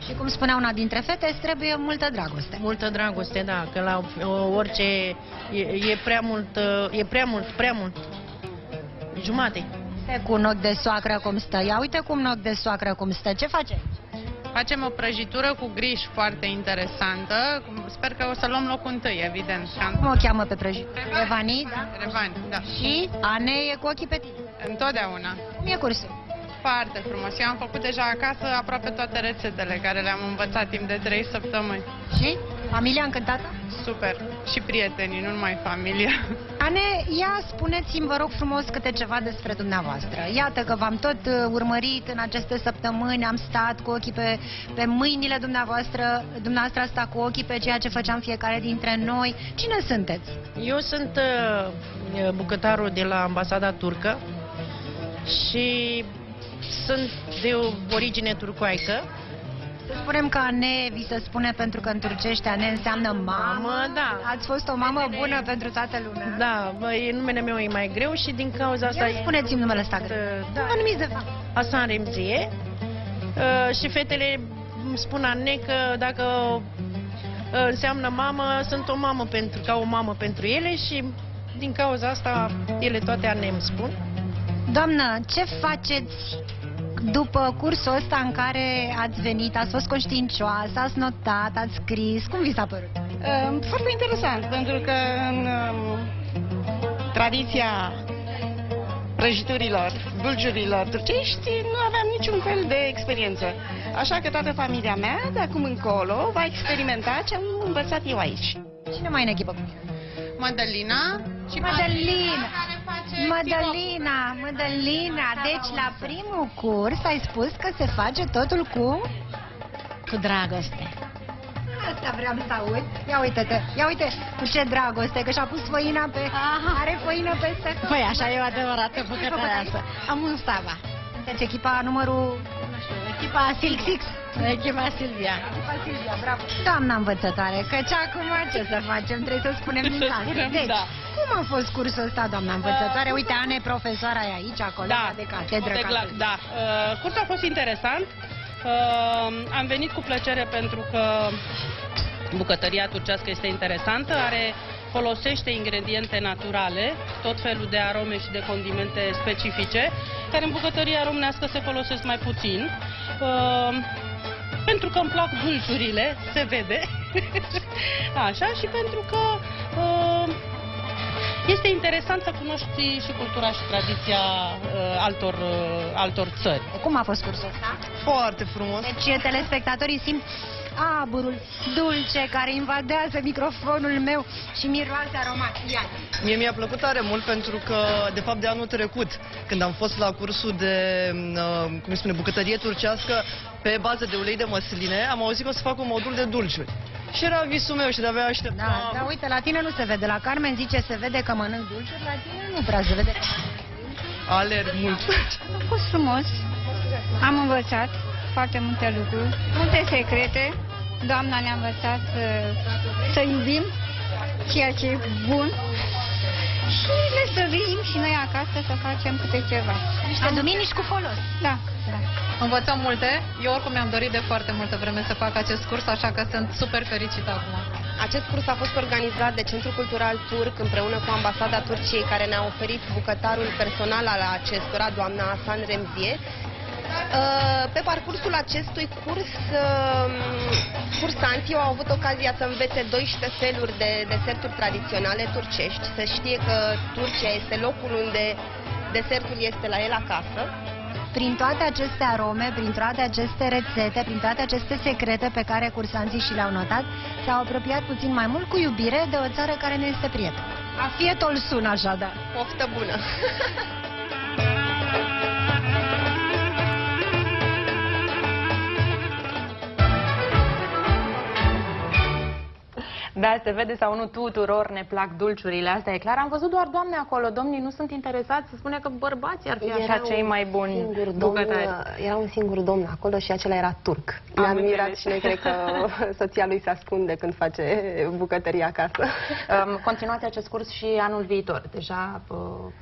Și cum spunea una dintre fete, îți trebuie multă dragoste. Multă dragoste, da, că la orice e prea mult. Jumate. Cu un ochi de soacră cum stă. Ia uite cum un ochi de soacră cum stă. Ce face? Facem o prăjitură cu griș foarte interesantă. Sper că o să luăm locul întâi, evident. Cum o cheamă pe prăjitură? Revani, da? Revani, da. Și Ane e cu ochii pe tine. Întotdeauna. Cum e cursul? Foarte frumos. Eu am făcut deja acasă aproape toate rețetele care le-am învățat timp de 3 săptămâni. Și? Familia încântată? Super. Și prietenii, nu numai familia. Ane, ia spuneți-mi, vă rog frumos, câte ceva despre dumneavoastră. Iată că v-am tot urmărit în aceste săptămâni, am stat cu ochii pe mâinile dumneavoastră, dumneavoastră a stat cu ochii pe ceea ce făceam fiecare dintre noi. Cine sunteți? Eu sunt bucătarul de la ambasada turcă și sunt de origine turcoaică Să spunem că Ane vi se spune pentru că în turcește Ane înseamnă mamă. Da. Ați fost o mamă bună pentru toată lumea. Da, numele meu e mai greu și din cauza asta... Spuneți-mi numele ăsta greu. Da. Cum vă numiți de fapt? Hasan Remzie. Și fetele îmi spun Ane că dacă înseamnă mamă, sunt o mamă ca o mamă pentru ele și din cauza asta ele toate Ane îmi spun. Doamnă, ce faceți după cursul ăsta în care ați venit? Ați fost conștiincioasă, ați notat, ați scris? Cum vi s-a părut? Foarte interesant, pentru că în tradiția prăjiturilor, dulciurilor turcești nu aveam niciun fel de experiență. Așa că toată familia mea, de acum încolo, va experimenta ce am învățat eu aici. Cine mai în echipă? Madalina și Madalina, deci la primul curs ai spus că se face totul cu dragoste. Asta vreau să aud. Ia uite-te, ia uite cu ce dragoste, că și-a pus făina pe... Are făină peste... Păi așa e o adevărată bucătăreasă. Am un Stava. Sunteți echipa numărul... Nu știu, echipa Silk Six. Echipa Silvia. Echipa Silvia, bravo. Doamna învățătoare, căci acum ce să facem? Trebuie să spunem din casă. Deci, cum a fost cursul ăsta, doamna învățătoare? Uite, Ane, profesoara e aici, acolo, de catedră. Da, cursul a fost interesant. Am venit cu plăcere pentru că bucătăria turcească este interesantă, folosește ingrediente naturale, tot felul de arome și de condimente specifice, care în bucătăria românească se folosesc mai puțin. Pentru că îmi plac dulciurile, se vede, așa, și pentru că este interesant să cunoști și cultura și tradiția altor țări. Cum a fost cursul ăsta? Foarte frumos. Deci telespectatorii simt aburul dulce care invadează microfonul meu și miroase aromat. Mie mi-a plăcut tare mult pentru că, de fapt, de anul trecut, când am fost la cursul de, cum se spune, bucătărie turcească pe bază de ulei de măsline, am auzit că o să fac un modul de dulciuri. Și era visul meu și de-abia așteptam. Da, dar uite, la tine nu se vede. La Carmen zice se vede că mănânc dulciuri, la tine nu prea se vede. Alerg mult. A fost frumos. Am învățat foarte multe lucruri, multe secrete. Doamna ne-a învățat să iubim ceea ce e bun și le stăvim și noi acasă să facem câte ceva. Niște duminici cu folos. Da. Învățăm multe. Eu oricum mi-am dorit de foarte multă vreme să fac acest curs, așa că sunt super fericită acum. Acest curs a fost organizat de Centrul Cultural Turc împreună cu Ambasada Turciei, care ne-a oferit bucătarul personal al acestora, doamna Hasan Remzie. Pe parcursul acestui curs, cursanții au avut ocazia să învețe 12 feluri de deserturi tradiționale turcești, să știe că Turcia este locul unde desertul este la el acasă. Prin toate aceste arome, prin toate aceste rețete, prin toate aceste secrete pe care cursanții și le-au notat, s-au apropiat puțin mai mult cu iubire de o țară care ne este prietenă. Afietul sună așadar. Poftă bună! Da, se vede sau nu, tuturor ne plac dulciurile, asta e clar. Am văzut doar doamne acolo, domnii nu sunt interesați, să spune că bărbații ar fi așa cei mai buni bucătari. Era un singur domn acolo și acela era turc. Ne-am mirat și noi cred că soția lui se ascunde când face bucătăria acasă. Continuați acest curs și anul viitor, deja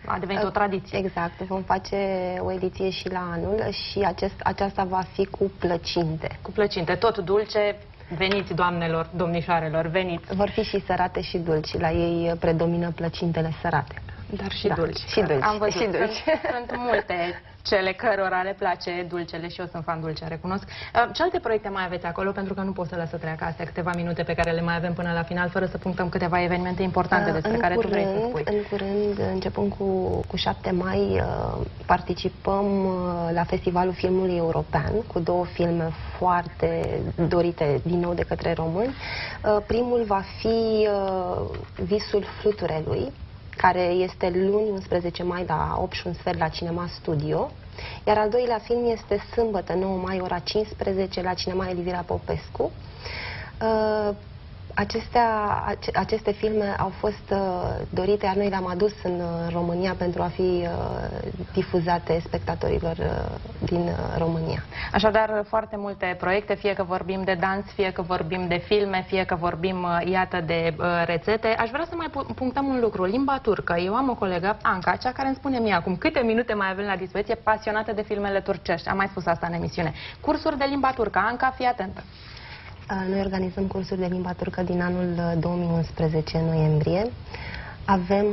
a devenit o tradiție. Exact, vom face o ediție și la anul și aceasta va fi cu plăcinte. Cu plăcinte, tot dulce. Veniți, doamnelor, domnișoarelor, veniți. Vor fi și sărate și dulci. La ei predomină plăcintele sărate. Dar și dulci. Și dulci. Am văzut. Și dulci. Sunt multe cele cărora le place dulcele și eu sunt fan dulce, recunosc. Ce alte proiecte mai aveți acolo? Pentru că nu pot să lăsă treacă astea câteva minute pe care le mai avem până la final, fără să punctăm câteva evenimente importante despre care tu vrei să spui. În curând, începând cu 7 mai, participăm la Festivalul Filmului European cu 2 filme foarte dorite din nou de către români. Primul va fi Visul Fluturelui, care este luni 11 mai la 8:15 la Cinema Studio, iar al doilea film este sâmbătă 9 mai ora 15 la Cinema Elvira Popescu. Aceste filme au fost dorite, iar noi le-am adus în România pentru a fi difuzate spectatorilor din România. Așadar, foarte multe proiecte, fie că vorbim de dans, fie că vorbim de filme, fie că vorbim, iată, de rețete. Aș vrea să mai punctăm un lucru, limba turcă. Eu am o colegă, Anca, cea care îmi spune mie acum câte minute mai avem la dispoziție, pasionată de filmele turcești. Am mai spus asta în emisiune. Cursuri de limba turcă. Anca, fii atentă. Noi organizăm cursuri de limba turcă din anul 2011, noiembrie. Avem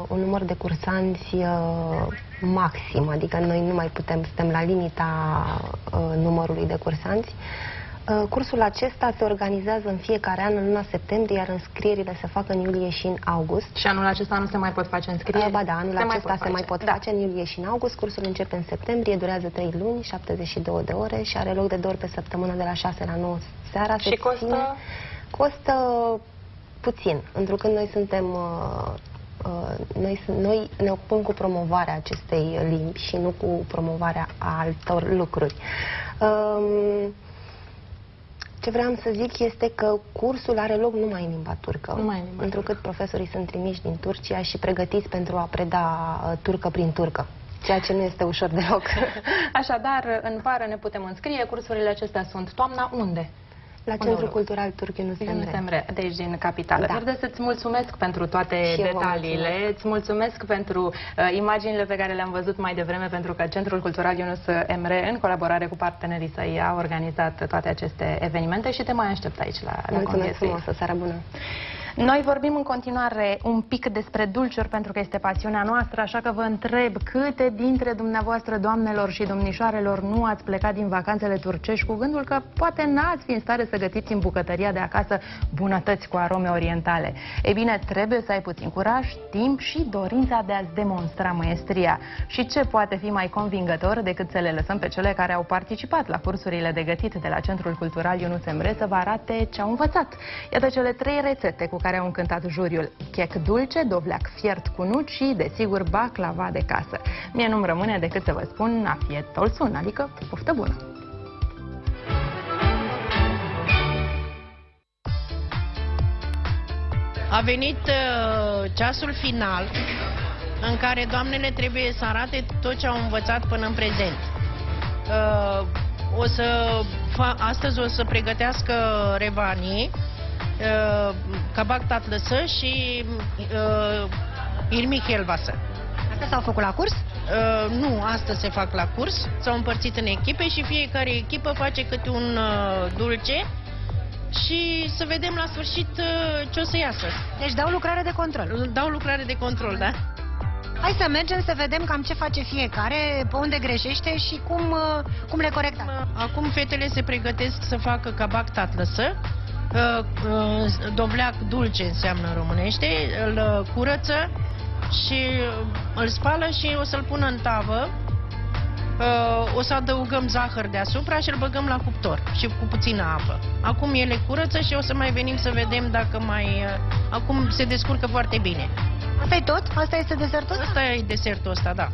un număr de cursanți maxim, adică noi nu mai putem, suntem la limita numărului de cursanți. Cursul acesta se organizează în fiecare an, în luna septembrie, iar înscrierile se fac în iulie și în august. Și anul acesta nu se mai pot face înscrieri? Ba da, anul acesta se mai pot face în iulie și în august. Cursul începe în septembrie, durează 3 luni, 72 de ore și are loc de 2 ori pe săptămână, de la 6 la 9 seara. Și costă? Costă puțin, întrucât noi suntem... Noi ne ocupăm cu promovarea acestei limbi și nu cu promovarea altor lucruri. Ce vreau să zic este că cursul are loc numai în limba turcă, întrucât profesorii sunt trimiși din Turcia și pregătiți pentru a preda turcă prin turcă, ceea ce nu este ușor deloc. Așadar, în vară ne putem înscrie, cursurile acestea sunt toamna unde? La Centrul Cultural Turc Yunus Emre. Deci din capitală. Da. Vreau să-ți mulțumesc pentru toate detaliile, îți mulțumesc pentru imaginile pe care le-am văzut mai devreme, pentru că Centrul Cultural Yunus Emre, în colaborare cu partenerii săi, a organizat toate aceste evenimente și te mai aștept aici la Mulțumesc frumos, o seară bună! Noi vorbim în continuare un pic despre dulciuri, pentru că este pasiunea noastră, așa că vă întreb câte dintre dumneavoastră, doamnelor și domnișoarelor, nu ați plecat din vacanțele turcești cu gândul că poate n-ați fi în stare să gătiți în bucătăria de acasă bunătăți cu arome orientale. Ei bine, trebuie să ai puțin curaj, timp și dorința de a-ți demonstra maestria. Și ce poate fi mai convingător decât să le lăsăm pe cele care au participat la cursurile de gătit de la Centrul Cultural Yunus Emre să vă arate ce au învățat. Iată cele 3 rețete cu care au încântat juriul: chec dulce, dovleac fiert cu nuci și, desigur, baclava de casă. Mie nu-mi rămâne decât să vă spun afiet tolsun, adică poftă bună! A venit ceasul final în care doamnele trebuie să arate tot ce au învățat până în prezent. Astăzi o să pregătească revani, kabak tatlısı și irmik helvası. Astea s-au făcut la curs? Nu, astăzi se fac la curs. S-au împărțit în echipe și fiecare echipă face câte un dulce și să vedem la sfârșit ce o să iasă. Deci dau lucrare de control. Dau lucrare de control, da. Hai să mergem să vedem cam ce face fiecare, pe unde greșește și cum le corectați. Acum fetele se pregătesc să facă kabak tatlısı. Dovleac dulce înseamnă în românește, îl curăță și îl spală și o să-l pună în tavă. O să adăugăm zahăr deasupra și îl băgăm la cuptor și cu puțină apă. Acum ele curăță și o să mai venim să vedem dacă mai... Acum se descurcă foarte bine. Asta e tot? Asta este desertul ăsta? Asta e desertul ăsta, da.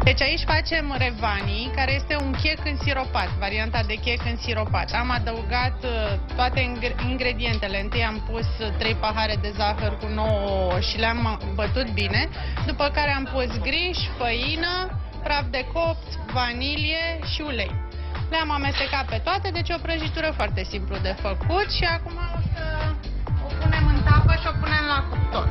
Deci aici facem revani, care este un chec însiropat, varianta de chec însiropat. Am adăugat toate ingredientele. Întâi am pus 3 pahare de zahăr cu 9 ouă și le-am bătut bine, după care am pus griș, făină, praf de copt, vanilie și ulei. Le-am amestecat pe toate, deci o prăjitură foarte simplu de făcut și acum o să o punem în tavă și o punem la cuptor.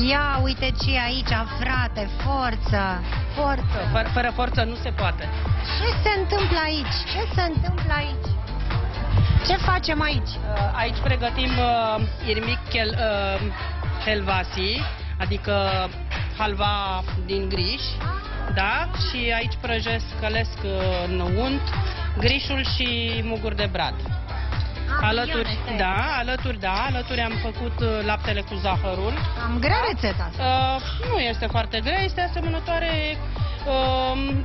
Ia, uite ce e aici, frate, forță, forță. Fără forță nu se poate. Ce se întâmplă aici? Ce se întâmplă aici? Ce facem aici? Aici pregătim irmik helvasi, adică halva din griș, da? Și aici prăjesc, călesc în unt grișul și muguri de brad. Alături am făcut laptele cu zahărul. Am grea rețeta asta. Nu este foarte grea, este asemănătoare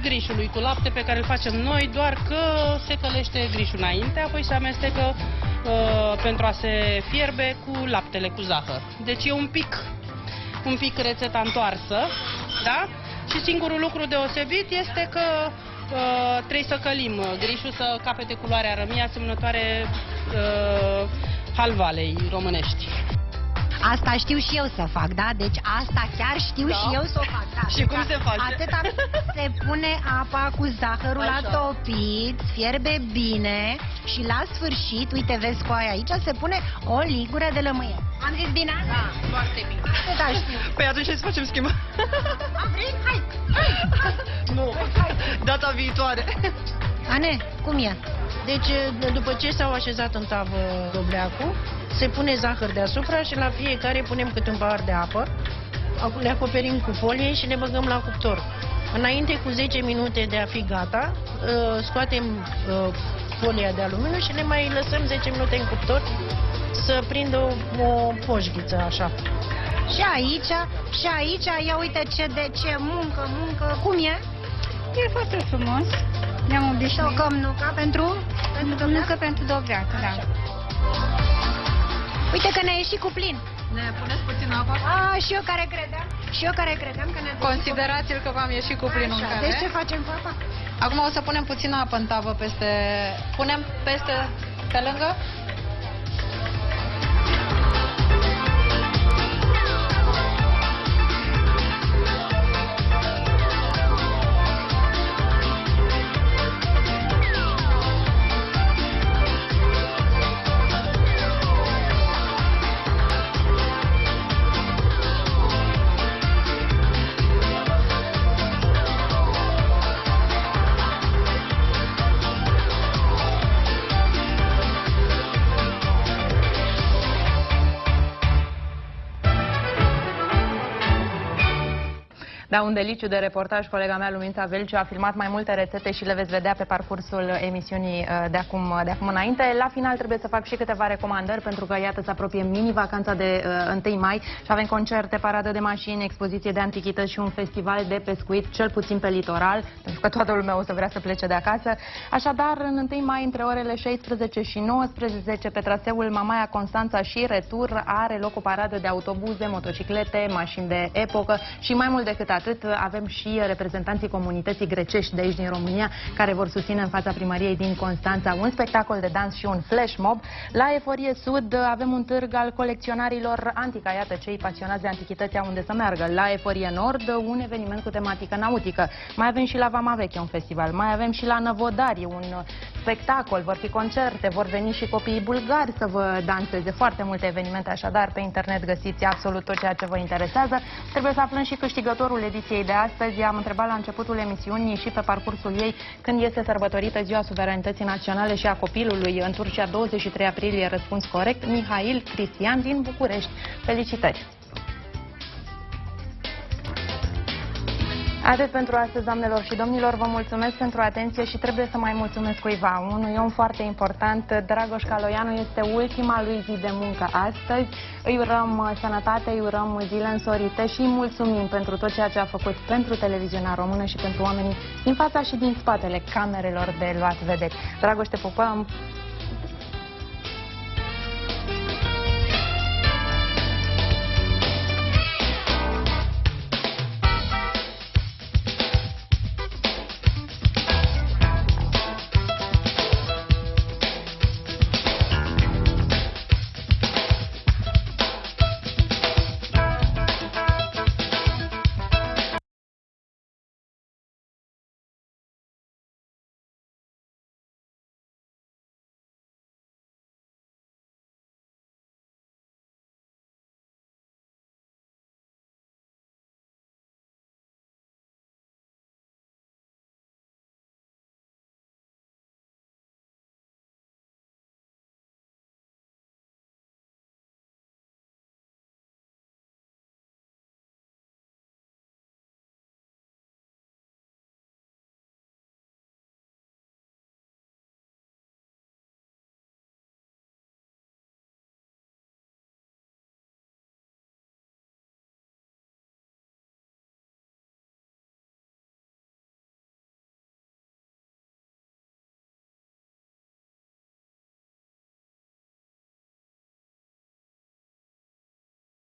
grișului cu lapte pe care îl facem noi, doar că se călește grișul înainte, apoi se amestecă pentru a se fierbe cu laptele cu zahăr. Deci e un pic rețeta întoarsă, da? Și singurul lucru deosebit este că trebuie să călim grișul să capete culoarea rămii asemănătoare halvalei românești. Asta știu și eu să fac, da? Deci asta chiar știu și eu să o fac. Da. Și cum se face? Atâta se pune apa cu zahărul la topit, fierbe bine și la sfârșit, uite, vezi coaia aici, se pune o ligură de lămâie. Am zis bine? Da, foarte bine. Da, știu. Păi atunci hai să facem schimb. Vrei? Hai! Nu, data viitoare. Ane, cum e? Deci, după ce s-au așezat în tavă dobleacul, se pune zahăr deasupra și la fiecare punem câte un pahar de apă. Le acoperim cu folie și le băgăm la cuptor. Înainte, cu 10 minute de a fi gata, scoatem folia de aluminiu și le mai lăsăm 10 minute în cuptor să prindă o poșghiță, așa. Și aici, ia uite ce muncă, cum e? E foarte frumos. Ne-am obișnuit. Și o cămnucă pentru dobleac, da. Uite că ne-a ieșit cu plin. Ne puneți puțin apă? Și eu care credeam că ne-a Considerați-l că v-am ieșit cu plinul în care. Deci ce facem cu apa? Acum o să punem puțină apă în tavă peste... Punem peste, pe lângă? Da, un deliciu de reportaj. Colega mea, Lumința Velciu, a filmat mai multe rețete și le veți vedea pe parcursul emisiunii de acum înainte. La final trebuie să fac și câteva recomandări, pentru că, iată, se apropie mini-vacanța de 1 mai și avem concerte, paradă de mașini, expoziție de antichități și un festival de pescuit, cel puțin pe litoral, pentru că toată lumea o să vrea să plece de acasă. Așadar, în 1 mai, între orele 16 și 19, pe traseul Mamaia-Constanța și retur, are loc o paradă de autobuze, motociclete, mașini de epocă și mai mult decât atât, avem și reprezentanții comunității grecești de aici din România, care vor susține în fața primăriei din Constanța un spectacol de dans și un flash mob. La Eforie Sud avem un târg al colecționarilor antica, iată, cei pasionați de antichități au unde să meargă. La Eforie Nord, un eveniment cu tematică nautică. Mai avem și la Vama Veche un festival, mai avem și la Năvodari un spectacol, vor fi concerte, vor veni și copiii bulgari să vă danseze. Foarte multe evenimente, așadar, pe internet găsiți absolut tot ceea ce vă interesează. Trebuie să aflăm și câștigătorul ediției de astăzi. Am întrebat la începutul emisiunii și pe parcursul ei când este sărbătorită Ziua Suveranității Naționale și a Copilului în Turcia, 23 aprilie, răspuns corect, Mihail Cristian din București. Felicitări! Atât pentru astăzi, doamnelor și domnilor, vă mulțumesc pentru atenție și trebuie să mai mulțumesc cuiva. Unui om foarte important, Dragoș Caloianu, este ultima lui zi de muncă astăzi. Îi urăm sănătate, îi urăm zile însorite și îi mulțumim pentru tot ceea ce a făcut pentru televiziunea română și pentru oamenii din fața și din spatele camerelor de luat vederi. Dragoș, te pupăm!